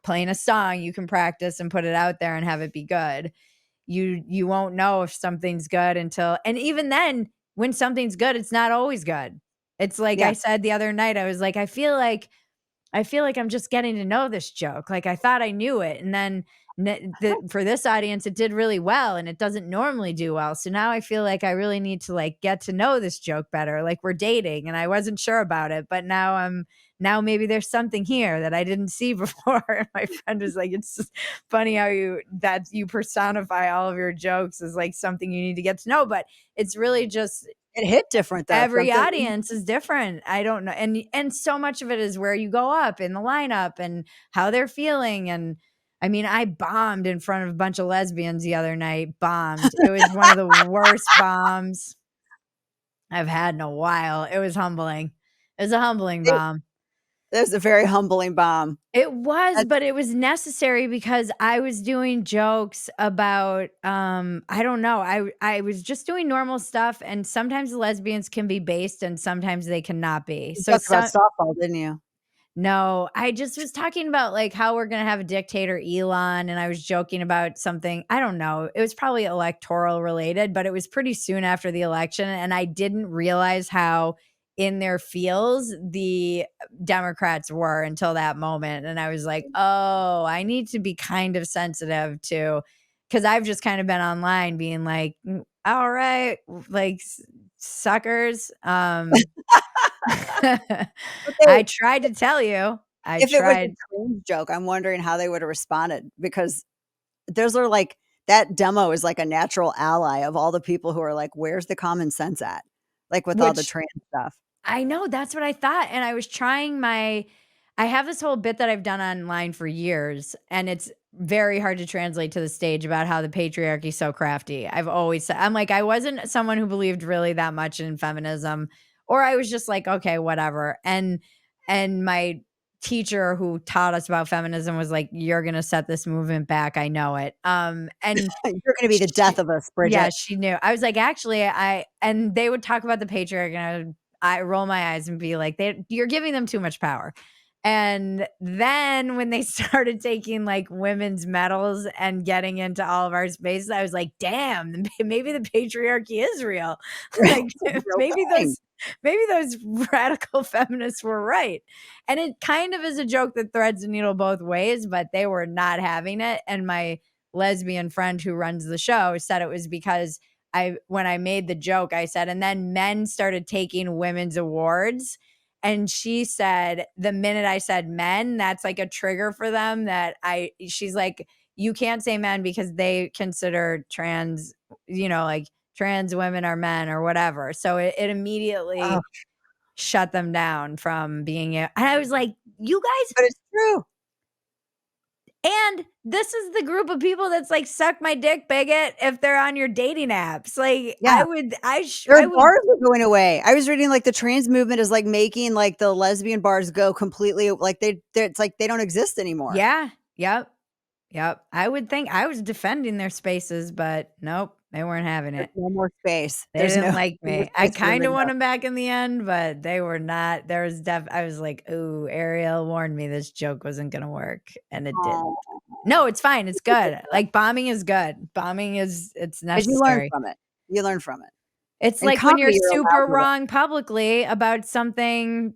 playing a song. You can practice and put it out there and have it be good. You won't know if something's good and even then, when something's good, it's not always good. It's like Yeah. I said the other night, I was like, I feel like I'm just getting to know this joke. Like I thought I knew it. And then for this audience, it did really well and it doesn't normally do well. So now I feel like I really need to like get to know this joke better. Like we're dating and I wasn't sure about it, but now maybe there's something here that I didn't see before. And my friend was like, it's just funny how you personify all of your jokes as like something you need to get to know. But it's really just It hit different though. every audience is different. I don't know. And so much of it is where you go up in the lineup and how they're feeling. And I mean, I bombed in front of a bunch of lesbians the other night. Bombed. It was one of the worst bombs I've had in a while. It was humbling. It was a humbling bomb. It was a very humbling bomb. It was, That's but it was necessary because I was doing jokes about I don't know. I was just doing normal stuff and sometimes lesbians can be based and sometimes they cannot be. you So talked about softball, didn't you? no, I just was talking about like how we're going to have a dictator Elon and I was joking about something. I don't know. It was probably electoral related, but it was pretty soon after the election and I didn't realize how in their feels the Democrats were until that moment, and I was like, "Oh, I need to be kind of sensitive to," because I've just kind of been online being like, all right, like, suckers, But they I tried to tell you. I if it was a tried. cringe joke, I'm wondering how they would have responded because those are like that demo is like a natural ally of all the people who are like, "Where's the common sense at?" Like, with all the Which trans stuff. I know, that's what I thought, and I was trying my I have this whole bit that I've done online for years, and it's very hard to translate to the stage about how the patriarchy is so crafty. I've always said I'm like, I wasn't someone who believed really that much in feminism, or I was just like, "Okay, whatever," and my teacher who taught us about feminism was like, "You're gonna set this movement back, I know it." And You're gonna be the death she of us, yeah, Bridget. she knew. I was like, "Actually, I," and they would talk about the patriarchy, and I roll my eyes and be like, You're giving them too much power." And then when they started taking, like, women's medals and getting into all of our spaces, I was like, "Damn, maybe the patriarchy is real." Like, It's a real maybe thing. those radical feminists were right. And it kind of is a joke that threads the needle both ways, but they were not having it, and my lesbian friend who runs the show said it was because when I made the joke, I said, "And then men started taking women's awards." And she said, the minute I said men, that's like a trigger for them she's like, "You can't say men because they consider trans, like trans women are men or whatever." So it Oh, immediately shut them down from being and I was like, "You guys," but it's true. and this is the group of people that's like, "Suck my dick, bigot," if they're on your dating apps. Like, Yeah. Their I would bars are going away. I was reading, like, the trans movement is, like, making, like, the lesbian bars go completely like, they're it's like they don't exist anymore. yeah, yep, yep. I would think I was defending their spaces, but nope, they weren't having There's it. no more space. They There's didn't no like no more me. I space for them to kinda want go. them back in the end, but they were not there was I was like, "Ooh, Ariel warned me this joke wasn't gonna work," and it didn't. Aw. No, it's fine, it's good. Like, bombing is good. Bombing it's 'Cause you learn necessary. from it. You learn from it. It's In like when you're comedy, you're allowed super to learn. wrong publicly about something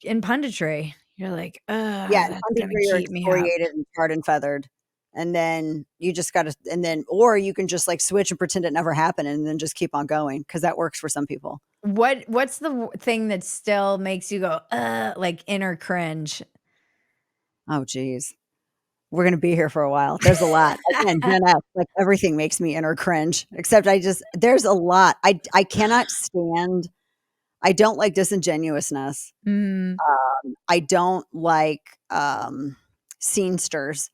in punditry. You're like, "Ugh, Yeah, in that's gonna punditry, you're keep me up." excoriated and tarred and feathered, and then you just gotta and then or you can just, like, switch and pretend it never happened and then just keep on going because that works for some people. What's the thing that still makes you go, "Ugh," like inner cringe? Oh, geez. We're gonna be here for a while. There's a lot. Again, Gen X, like, everything makes me inner cringe, except there's a lot. I cannot stand I don't like disingenuousness. Mm, I don't like, scenesters.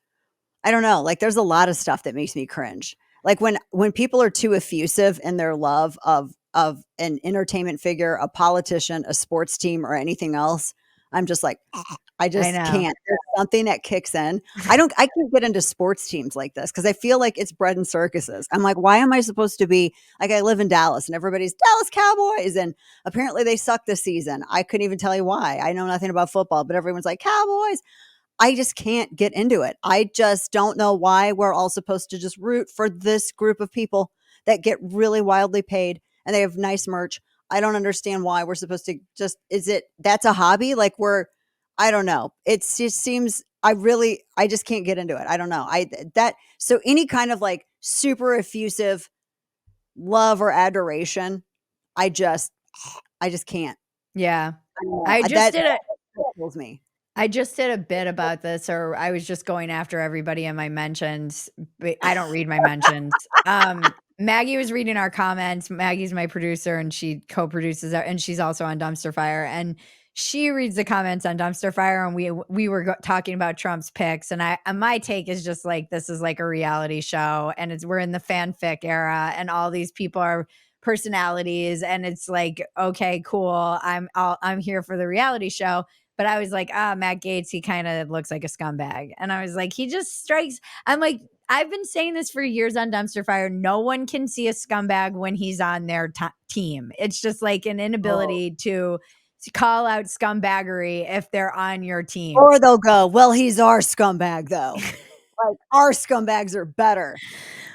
I don't know, like, there's a lot of stuff that makes me cringe. Like, when people are too effusive in their love of an entertainment figure, a politician, a sports team, or anything else, I'm just like, I I just know. can't. There's something that kicks in. I can't get into sports teams like this because I feel like it's bread and circuses. I'm like, "Why am I supposed to be" like, I live in Dallas, and everybody's Dallas Cowboys, and apparently they suck this season. I couldn't even tell you why. I know nothing about football, but everyone's like, "Cowboys." I just can't get into it. I just don't know why we're all supposed to just root for this group of people that get really wildly paid and they have nice merch. I don't understand why we're supposed to just is it that's a hobby? Like I don't know. It just seems I just can't get into it. I don't know. I that so any kind of like super effusive love or adoration, I just I just can't. Yeah. I don't know. I just That did a kills me. I just did a bit about this, or I was just going after everybody in my mentions, but I don't read my mentions. Maggie was reading our comments. Maggie's my producer, and she co-produces our and she's also on Dumpster Fire, and she reads the comments on Dumpster Fire, and we were talking about Trump's picks, and my take is just like, this is like a reality show, and we're in the fanfic era, and all these people are personalities, and it's like, okay, cool. I'm here for the reality show. But I was like, Matt Gaetz, he kind of looks like a scumbag. And I was like, he just strikes. I'm like, I've been saying this for years on Dumpster Fire. No one can see a scumbag when he's on their team. It's just like an Oh. inability to call out scumbaggery if they're on your team. Or they'll go, "Well, he's our scumbag, though." Like, our scumbags are better.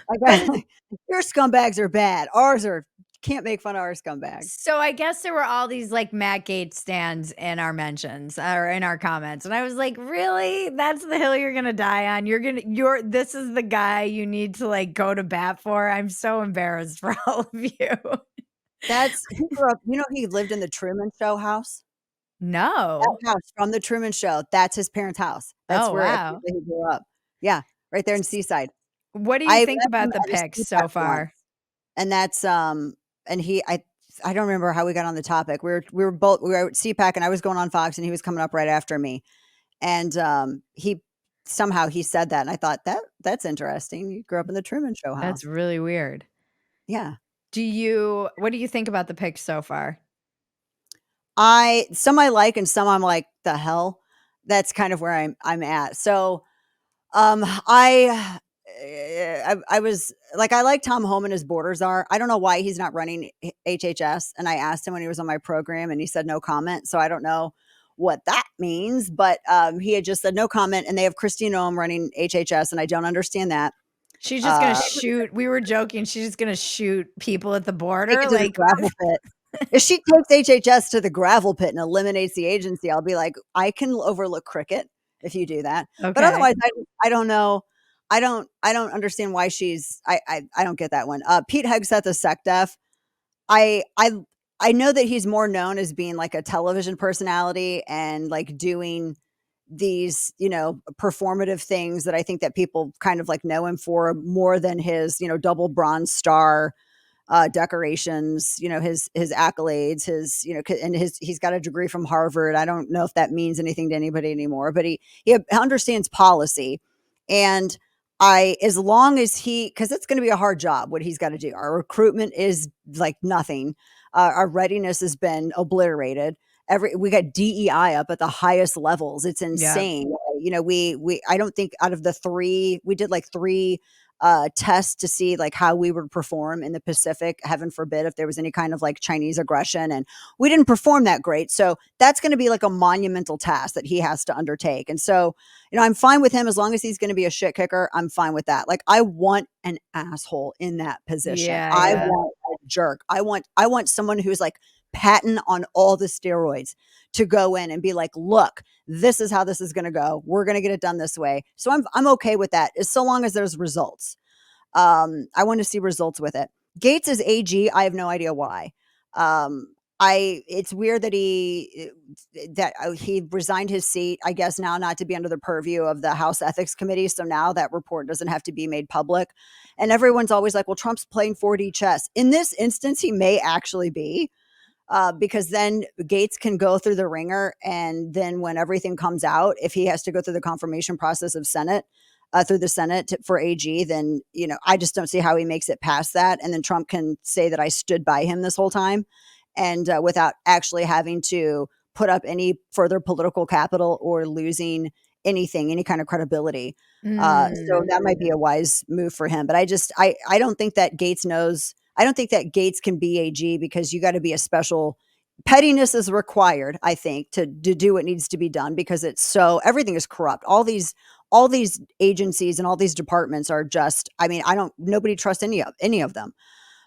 But Like, it's your scumbags are bad. Ours are can't make fun of our scumbags. So I guess there were all these like Matt Gaetz stands in our mentions or in our comments. And I was like, really? That's the hill you're gonna die on. This is the guy you need to like go to bat for. I'm so embarrassed for all of you. He grew up, he lived in the Truman Show house. That No. house from the Truman Show, that's his parents' house. That's Oh, where wow. apparently he grew up. Yeah, right there in Seaside. What do you I think met him about the at a picks CPAC so once, far? and that's, and I don't remember how we got on the topic. We were at CPAC, and I was going on Fox, and he was coming up right after me, and, he said that, and I thought, That's interesting. You grew up in the Truman Show That's house." really weird. Yeah. What do you think about the picks so far? Some I like and some I'm like, "The hell?" That's kind of where I'm at. So, I was like, I like Tom Homan as Borders are. I don't know why he's not running HHS, and I asked him when he was on my program, and he said no comment, so I don't know what that means, but, he had just said no comment, and they have Christine Ohm running HHS, and I don't understand that. She's just gonna Uh, shoot. We were joking. She's just gonna shoot people at the Take border. it to the Like, gravel pit. If she takes HHS to the gravel pit and eliminates the agency, I'll be like, "I can overlook cricket if you do that." But okay. otherwise, I don't know. I don't understand why I don't get that one. Pete Hegseth is SecDef. I I I know that he's more known as being like a television personality and like doing these, performative things that I think that people kind of like know him for more than his, double bronze star decorations, his accolades, and he's got a degree from Harvard. I don't know if that means anything to anybody anymore, but he understands policy, and as long as because it's going to be a hard job what he's got to do. Our recruitment is like nothing. Our readiness has been obliterated. We got DEI up at the highest levels. It's Yeah. insane. We I don't think out of the three, we did like three tests to see like how we would perform in the Pacific, heaven forbid if there was any kind of like Chinese aggression, and we didn't perform that great. So that's going to be like a monumental task that he has to undertake. And so, I'm fine with him as long as he's going to be a shit kicker. I'm fine with that. Like I want an asshole in that position. Yeah, I yeah. want a jerk. I want someone who's like patting on all the steroids to go in and be like, look, this is how this is going to go. We're going to get it done this way. So I'm okay with that, as so long as there's results. I want to see results with it. Gaetz is AG. I have no idea why. It's weird that he resigned his seat, I guess now not to be under the purview of the House Ethics Committee. So now that report doesn't have to be made public. And everyone's always like, well, Trump's playing 4D chess. In this instance, he may actually be, because then Gaetz can go through the ringer. And then when everything comes out, if he has to go through the confirmation process of Senate, through the Senate for AG, then, I just don't see how he makes it past that. And then Trump can say that I stood by him this whole time, and without actually having to put up any further political capital or losing any kind of credibility. So Mm. that might be a wise move for him. But I don't think that Gaetz knows. I don't think that Gaetz can be AG, because you got to be a special pettiness is required, I think, to do what needs to be done, because everything is corrupt. All these agencies and all these departments are just, I mean, nobody trusts any of them.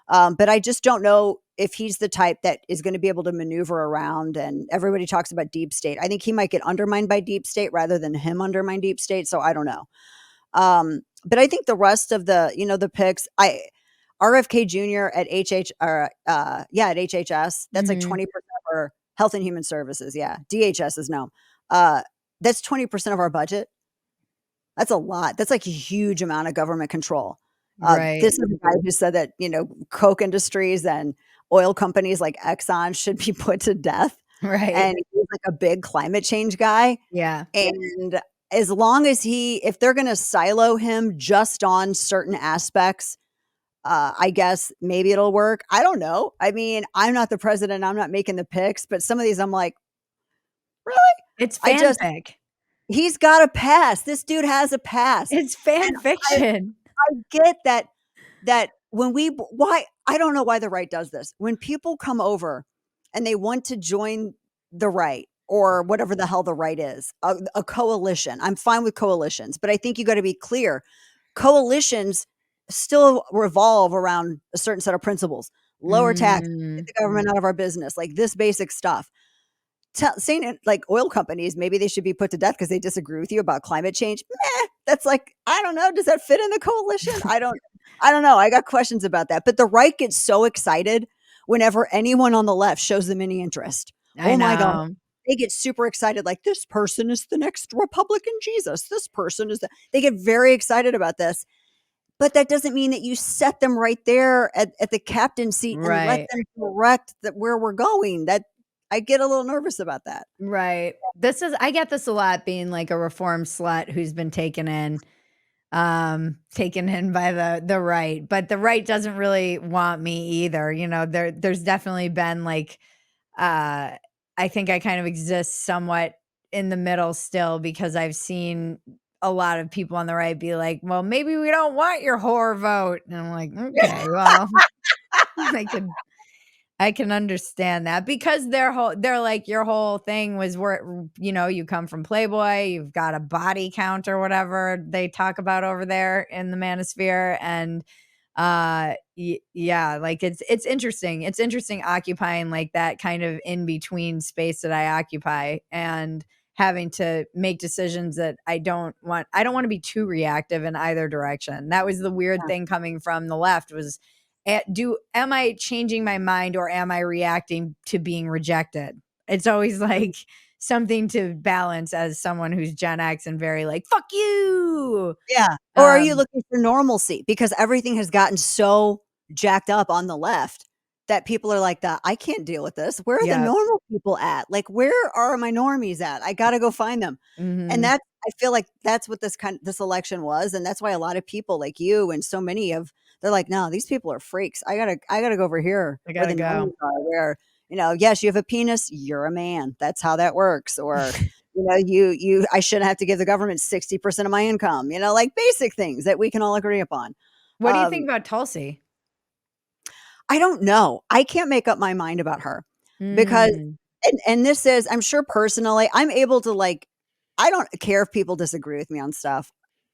But I just don't know if he's the type that is going to be able to maneuver around. And everybody talks about deep state. I think he might get undermined by deep state rather than him undermine deep state. So I don't know. But I think the rest of the picks, RFK Jr. at at HHS, that's like Mhm. 20% of our Health and Human Services. Yeah. DHS is no. That's 20% of our budget. That's a lot. That's like a huge amount of government control. Right. This is a guy who said that, Coke industries and oil companies like Exxon should be put to death. Right. And he's like a big climate change guy. Yeah. And as long as if they're going to silo him just on certain aspects, I guess maybe it'll work. I don't know. I mean, I'm not the president. I'm not making the picks, but some of these I'm like, really? It's I just, fanfic. he's got a pass. This dude has a pass. It's And fan I fiction. get that when why I don't know why the right does this. When people come over and they want to join the right, or whatever the hell the right is, a coalition. I'm fine with coalitions, but I think you got to be clear. Coalitions still revolve around a certain set of principles. lower tax, get Mm, the government out of our business, like this basic stuff. Saying it like oil companies, maybe they should be put to death because they disagree with you about climate change. Meh, that's like, I don't know. Does that fit in the coalition? I don't know. I got questions about that. But the right gets so excited whenever anyone on the left shows them any interest. I Oh my God. know. They get super excited, like this person is the next Republican Jesus. This person is they get very excited about this. But that doesn't mean that you set them right there at the captain seat and let Right. them direct that where we're going. That I get a little nervous about that. Right. I get this a lot being like a reform slut who's been taken in by the right, but the right doesn't really want me either. You know, there's definitely been like uh I think I kind of exist somewhat in the middle still because I've seen a lot of people on the right be like, "Well, maybe we don't want your whore vote." And I'm like, "Okay, well, I can understand that because they're like your whole thing was where you come from Playboy, you've got a body count or whatever they talk about over there in the manosphere and yeah, like it's interesting. It's interesting occupying like that kind of in between space that I occupy and having to make decisions that I don't want to be too reactive in either direction. That was the weird Yeah. thing coming from the left was am I changing my mind or am I reacting to being rejected? It's always like something to balance as someone who's Gen X and very like, fuck you. Yeah. Or are you Um, looking for normalcy? Because everything has gotten so jacked up on the left that people are like that. I can't deal with this. Where are the yeah. normal people at? Like, where are my normies at? I got to go find them. And Hmm. that I feel like that's what this election was. And that's why a lot of people like you and so many of they're like, no, these people are freaks. I gotta go over here I where gotta the go. normies are, where, yes, you have a penis, you're a man. That's how that works. Or I shouldn't have to give the government 60% of my income, like basic things that we can all agree upon. What do you think Um, about Tulsi? I don't know. I can't make up my mind about her because Mm, and this is I'm sure personally, I'm able to like I don't care if people disagree with me on stuff.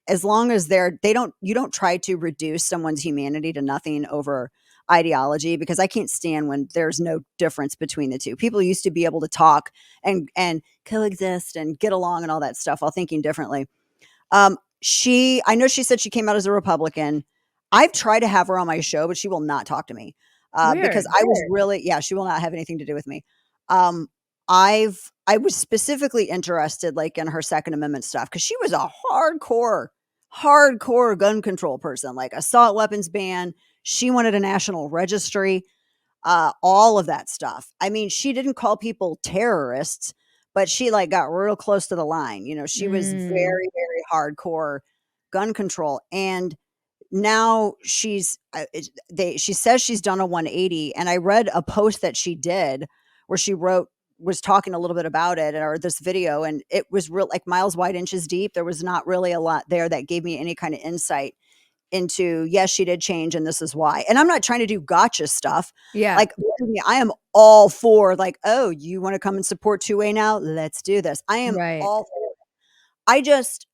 As long as they don't you don't try to reduce someone's humanity to nothing over ideology because I can't stand when there's no difference between the two. People used to be able to talk and coexist and get along and all that stuff while thinking differently. I know she said she came out as a Republican. I've tried to have her on my show, but she will not talk to me, because weird. I was really yeah, she will not have anything to do with me. Um, I was specifically interested, like, in her Second Amendment stuff because she was a hardcore gun control person, like assault weapons ban. She wanted a national registry, all of that stuff. I mean, she didn't call people terrorists, but she like got real close to the line. She was Mm, very hardcore gun control. And now she says she's done a 180. And I read a post that she did where was talking a little bit about it or this video. And it was real like miles wide, inches deep. There was not really a lot there that gave me any kind of insight into yes, she did change and this is why. And I'm not trying to do gotcha stuff. yeah, Like believe me, I am all for like, oh, you want to come and support 2A now? Let's do this. I am right, all for it. I just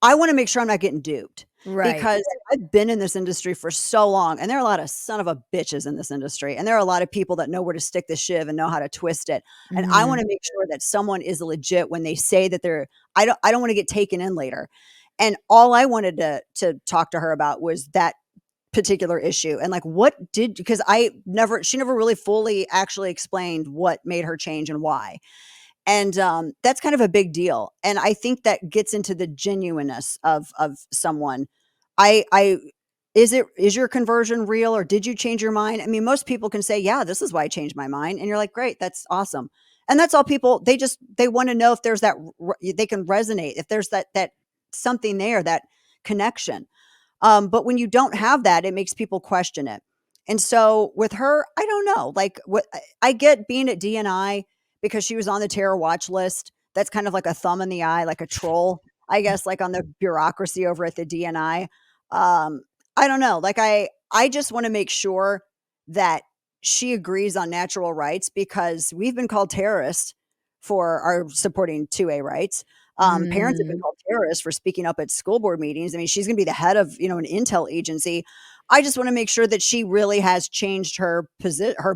I want to make sure I'm not getting duped right. because I've been in this industry for so long and there are a lot of son of a bitches in this industry and there are a lot of people that know where to stick the shiv and know how to twist it. And I want Mhm. to make sure that someone is legit when they say that they're I don't want to get taken in later. And all I wanted to talk to her about was that particular issue and like what did because she never really fully actually explained what made her change and why. And that's kind of a big deal. And I think that gets into the genuineness of someone. I is your conversion real or did you change your mind? I mean, most people can say, yeah, this is why I changed my mind. And you're like, great, that's awesome. And that's all people they want to know if there's they can resonate, if there's that something there, that connection. But when you don't have that, it makes people question it. And so with her, I don't know. Like what I get being at DNI because she was on the terror watch list. That's kind of like a thumb in the eye, like a troll, I guess, like on the bureaucracy over at the DNI. I don't know. Like I just want to make sure that she agrees on natural rights because we've been called terrorists for our supporting 2A rights. Parents have been Mm, called terrorists for speaking up at school board meetings. I mean, she's going to be the head of, an intel agency. I just want to make sure that she really has changed her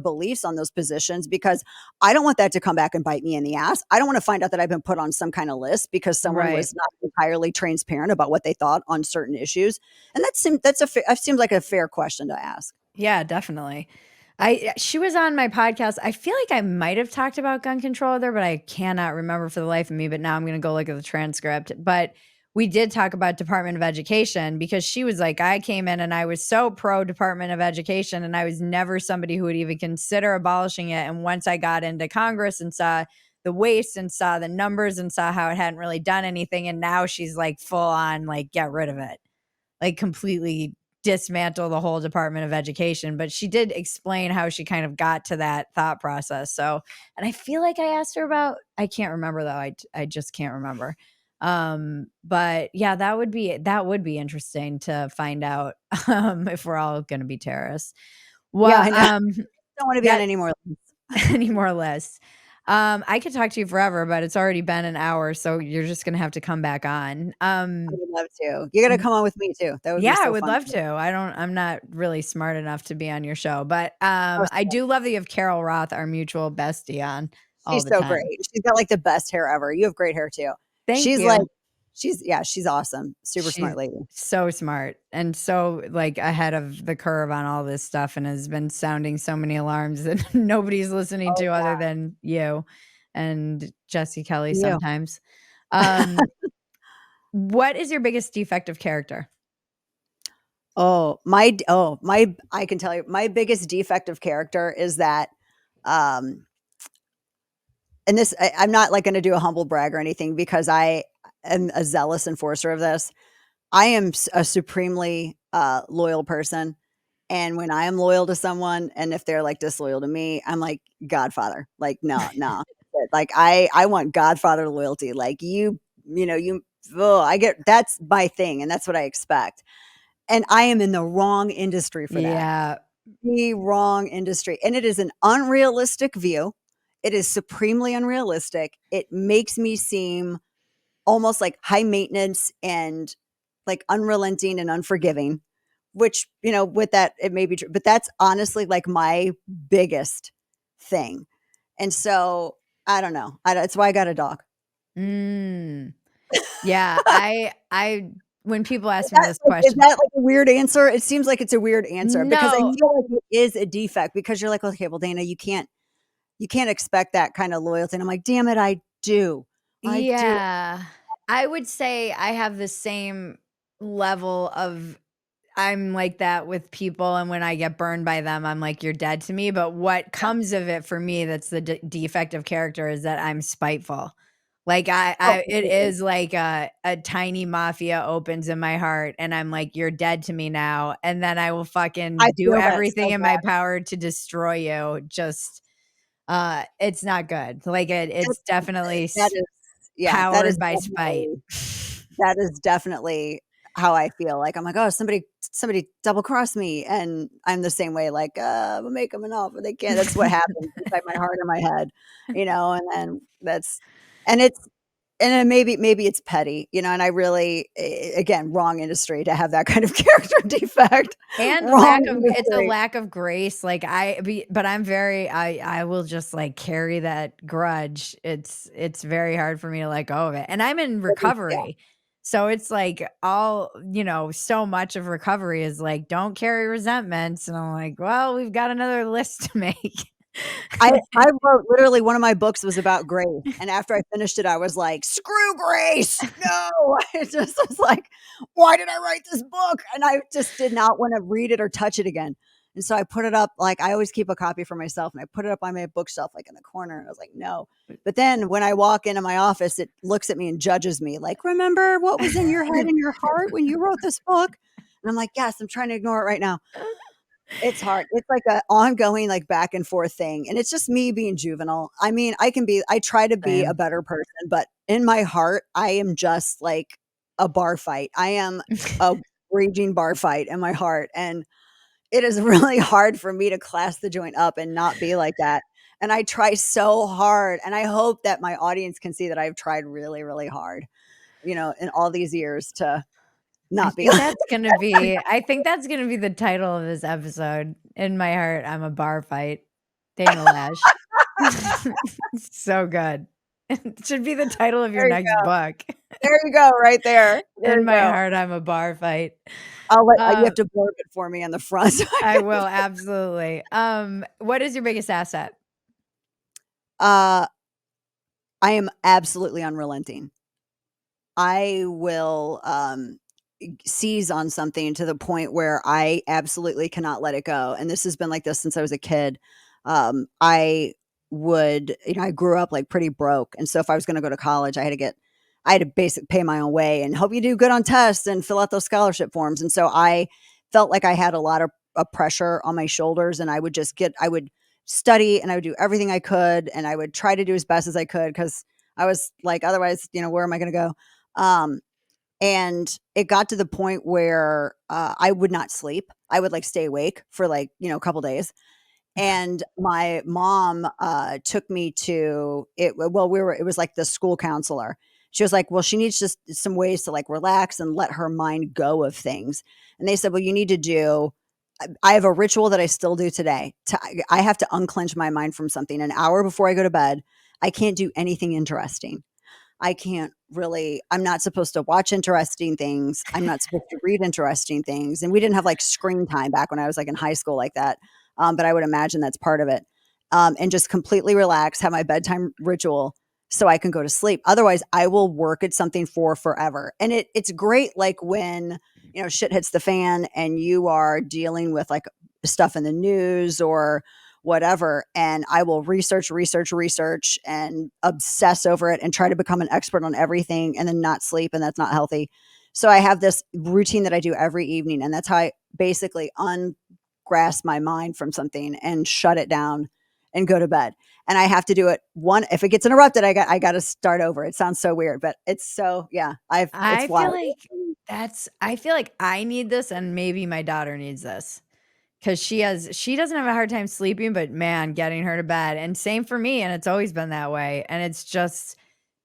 beliefs on those positions, because I don't want that to come back and bite me in the ass. I don't want to find out that I've been put on some kind of list because someone Right. was not entirely transparent about what they thought on certain issues. And that seems like a fair question to ask. Yeah, definitely. She was on my podcast. I feel like I might have talked about gun control with her, but I cannot remember for the life of me, but now I'm gonna go look at the transcript. But we did talk about Department of Education because she was like, I came in and I was so pro Department of Education, and I was never somebody who would even consider abolishing it. And once I got into Congress and saw the waste and saw the numbers and saw how it hadn't really done anything, and now she's like full on like get rid of it, like completely dismantle the whole Department of Education. But she did explain how she kind of got to that thought process. So, and I feel like I asked her about, I can't remember though. I just can't remember. But yeah, that would be interesting to find out if we're all going to be terrorists. Yeah, Well, I know. Don't want to be on that any more lists. any more or less. I could talk to you forever, but it's already been an hour, so you're just gonna have to come back on. I would love to. You gotta come on with me too. That would be Yeah, I so would fun. love to. I'm not really smart enough to be on your show, but, Oh, I do love that you have Carol Roth, our mutual bestie, on all she's the so great. time. She's got like the best hair ever. You have great hair too. Thank She's like, you. she's awesome. Super She's smart lady. so smart and so, like, ahead of the curve on all this stuff and has been sounding so many alarms that nobody's listening Oh to other yeah. than you and Jesse Kelly You. sometimes. Um, what is your biggest defective character? I can tell you my biggest defective character is that, um, and I'm not like going to do a humble brag or anything, because I am a zealous enforcer of this. I am a supremely loyal person. And when I am loyal to someone, and if they're like disloyal to me, I'm like Godfather. Like, no, no. Like I want Godfather loyalty. Like you, oh, I get that's my thing, and that's what I expect. And I am in the wrong industry for that. Yeah. The wrong industry. And it is an unrealistic view. It is supremely unrealistic. It makes me seem almost like high maintenance and like unrelenting and unforgiving, which, with that, it may be true. But that's honestly like my biggest thing. And so I don't know. That's why I got a dog. Mm. Yeah, I when people ask me That this is question. that like a weird answer? It seems like it's a weird answer, because I No. feel like it is a defect, because you're like, okay, well, Dana, you can't expect that kind of loyalty. And I'm like, damn it, I do. I do. Yeah. I would say I have the same level of I'm like that with people, and when I get burned by them, I'm like, "You're dead to me." But what Yeah. comes of it for me that's the defective character is that I'm spiteful. Like, Oh, it completely. is like a tiny mafia opens in my heart, and I'm like, "You're dead to me now," and then I will I fucking do feel that everything so in my bad. power to destroy you. Just, it's not good. Like, it's That's definitely that is yeah, powered by spite. that is definitely how I feel. Like, I'm like, "Oh, somebody double crossed me," and I'm the same way, like, "We'll make them an offer they can't." That's what happens inside my heart and my head, and then it's and then maybe it's petty, and I really, again, wrong industry to have that kind of character defect. And Wrong it's a industry. lack of grace, like, but I'm very I will just, like, carry that grudge. It's very hard for me to let go of it, and I'm in Yeah. recovery. So it's, like, so much of recovery is, like, "Don't carry resentments," and I'm like, "Well, we've got another list to make." I wrote literally one of my books was about grace, and after I finished it, I was like, "Screw grace, no!" I just was like, "Why did I write this book?" And I just did not wanna read it or touch it again, and so I put it up, like, I always keep a copy for myself, and I put it up on my bookshelf, like, in the corner, and I was like, "No." But then when I walk into my office, it looks at me and judges me, like, "Remember what was in your head and your heart when you wrote this book?" And I'm like, "Yes, I'm trying to ignore it right now." It's hard. It's like a ongoing, like, back and forth thing, and it's just me being juvenile. I mean, I try to be a Same. better person, but in my heart, I am just like a bar fight. I am a raging bar fight in my heart, and it is really hard for me to class the joint up and not be like that, and I try so hard, and I hope that my audience can see that I've tried really, really hard, in all these years to not be like I think that's gonna be the title of this episode. In my heart, I'm a bar fight. Dana Loesch. So good. It should be the title of your there you next go. book. There you go, right there. There In you my go. heart, I'm a bar fight. I'll let you Uh, have to blurb it for me on the front so I I can will, absolutely. What is your biggest asset? I am absolutely unrelenting. I will, seize on something to the point where I absolutely cannot let it go, and this has been like this since I was a kid. I I grew up, like, pretty broke, and so if I was gonna go to college, I had to basically pay my own way and hope you do good on tests and fill out those scholarship forms, and so I felt like I had a lot of pressure on my shoulders, and I would study, and I would do everything I could, and I would try to do as best as I could because I was like, "Otherwise, where am I gonna go?" Um, and it got to the point where, I would not sleep. I would, like, stay awake for, like, a couple days, and my mom, took me to it well, it was, like, the school counselor. She was like, "Well, she needs just some ways to, like, relax and let her mind go of things." And they said, "Well, you need to do." I have a ritual that I still do today. I have to unclench my mind from something an hour before I go to bed. I can't do anything interesting. I can't really I'm not supposed to watch interesting things. I'm not supposed to read interesting things, and we didn't have, like, screen time back when I was, like, in high school like that, but I would imagine that's part of it. And just completely relax, have my bedtime ritual so I can go to sleep. Otherwise, I will work at something for forever, and it's great, like, when, shit hits the fan and you are dealing with, like, stuff in the news or whatever, and I will research, research, research, and obsess over it and try to become an expert on everything and then not sleep, and that's not healthy. So I have this routine that I do every evening, and that's how I basically ungrasp my mind from something and shut it down and go to bed. And I have to do it one if it gets interrupted, I gotta start over. It sounds so weird, but it's so yeah, it's I feel wild. like I feel like I need this and maybe my daughter needs this. 'Cause she doesn't have a hard time sleeping, but man, getting her to bed, and same for me, and it's always been that way, and it's just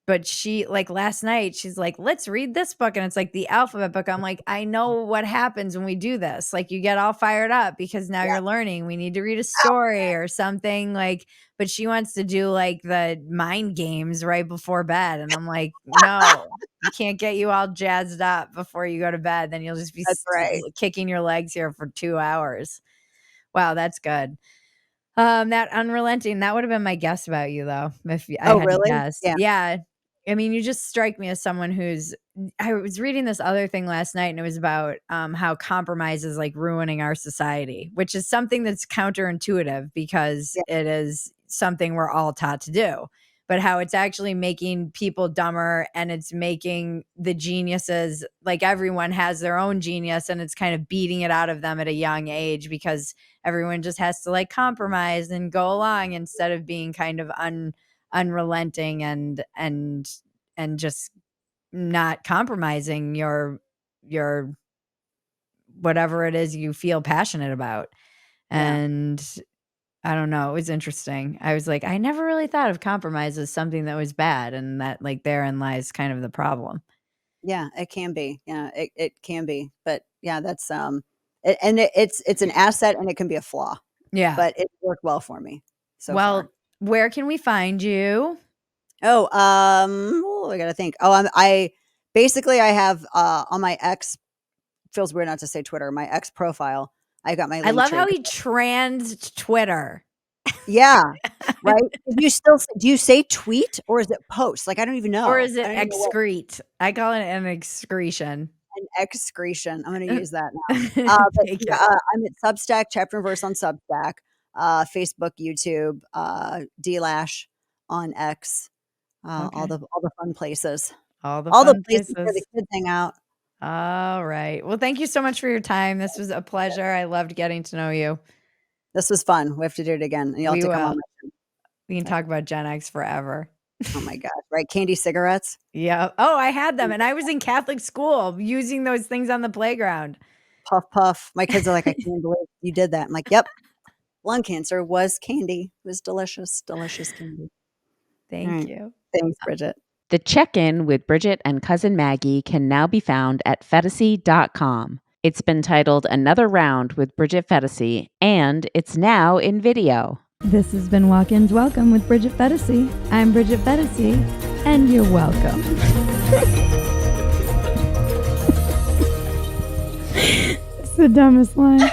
but she like, last night, she's like, "Let's read this book," and it's, like, the alphabet book. I'm like, "I know what happens when we do this." Like, you get all fired up because now Yeah. you're learning, we need to read a story or something, like but she wants to do, like, the mind games right before bed, and I'm like, "No, we can't get you all jazzed up before you go to bed, then you'll just be That's right. kicking your legs here for 2 hours." Wow, that's good. That unrelenting, that would have been my guess about you though, if I Oh, had to really? guess. Yeah. Yeah. I mean, you just strike me as someone who's I was reading this other thing last night and it was about how compromise is like ruining our society, which is something that's counterintuitive because Yeah. it is something we're all taught to do. But how it's actually making people dumber and it's making the geniuses like everyone has their own genius and it's kind of beating it out of them at a young age because everyone just has to like compromise and go along instead of being kind of unrelenting and just not compromising your whatever it is you feel passionate about. Yeah. And I don't know, it was interesting. I was like, I never really thought of compromise as something that was bad and that like therein lies kind of the problem. Yeah, it can be. Yeah, it can be. But yeah, that's it's an asset and it can be a flaw, Yeah. but it worked well for me so far. Well, where can we find you? Oh, I gotta think. Oh, I basically I have on my ex feels weird not to say Twitter, my ex profile. I got my I link love tree. how he trans Twitter. Yeah, right. Do you say tweet or is it post? Like I don't even Or know. is I it don't even know what excrete? I call it an excretion. an excretion. I'm gonna use that now. But Take yeah, it. I'm at Substack, Chapter and Verse on Substack, Facebook, YouTube, DLash on X, Okay. all the fun places, All the all the fun places where the places. kids hang out. All right. Well, thank you so much for your time. This was a pleasure. I loved getting to know you. This was fun. We have to do it again, and you'll have We to come on will. my show. We can But, talk about Gen X forever. oh my gosh, right? Candy cigarettes. Yeah. Oh, I had them, and I was in Catholic school using those things on the playground. Puff puff. My kids are like, "I can't believe you did that." I'm like, "Yep, lung cancer was candy. It was delicious, delicious candy." All Thank right. you. Thanks, Bridget. The check-in with Bridget and Cousin Maggie can now be found at Phetasy.com. It's been titled Another Round with Bridget Phetasy, and it's now in video. This has been Walk-Ins Welcome with Bridget Phetasy. I'm Bridget Phetasy, and you're welcome. It's the dumbest line.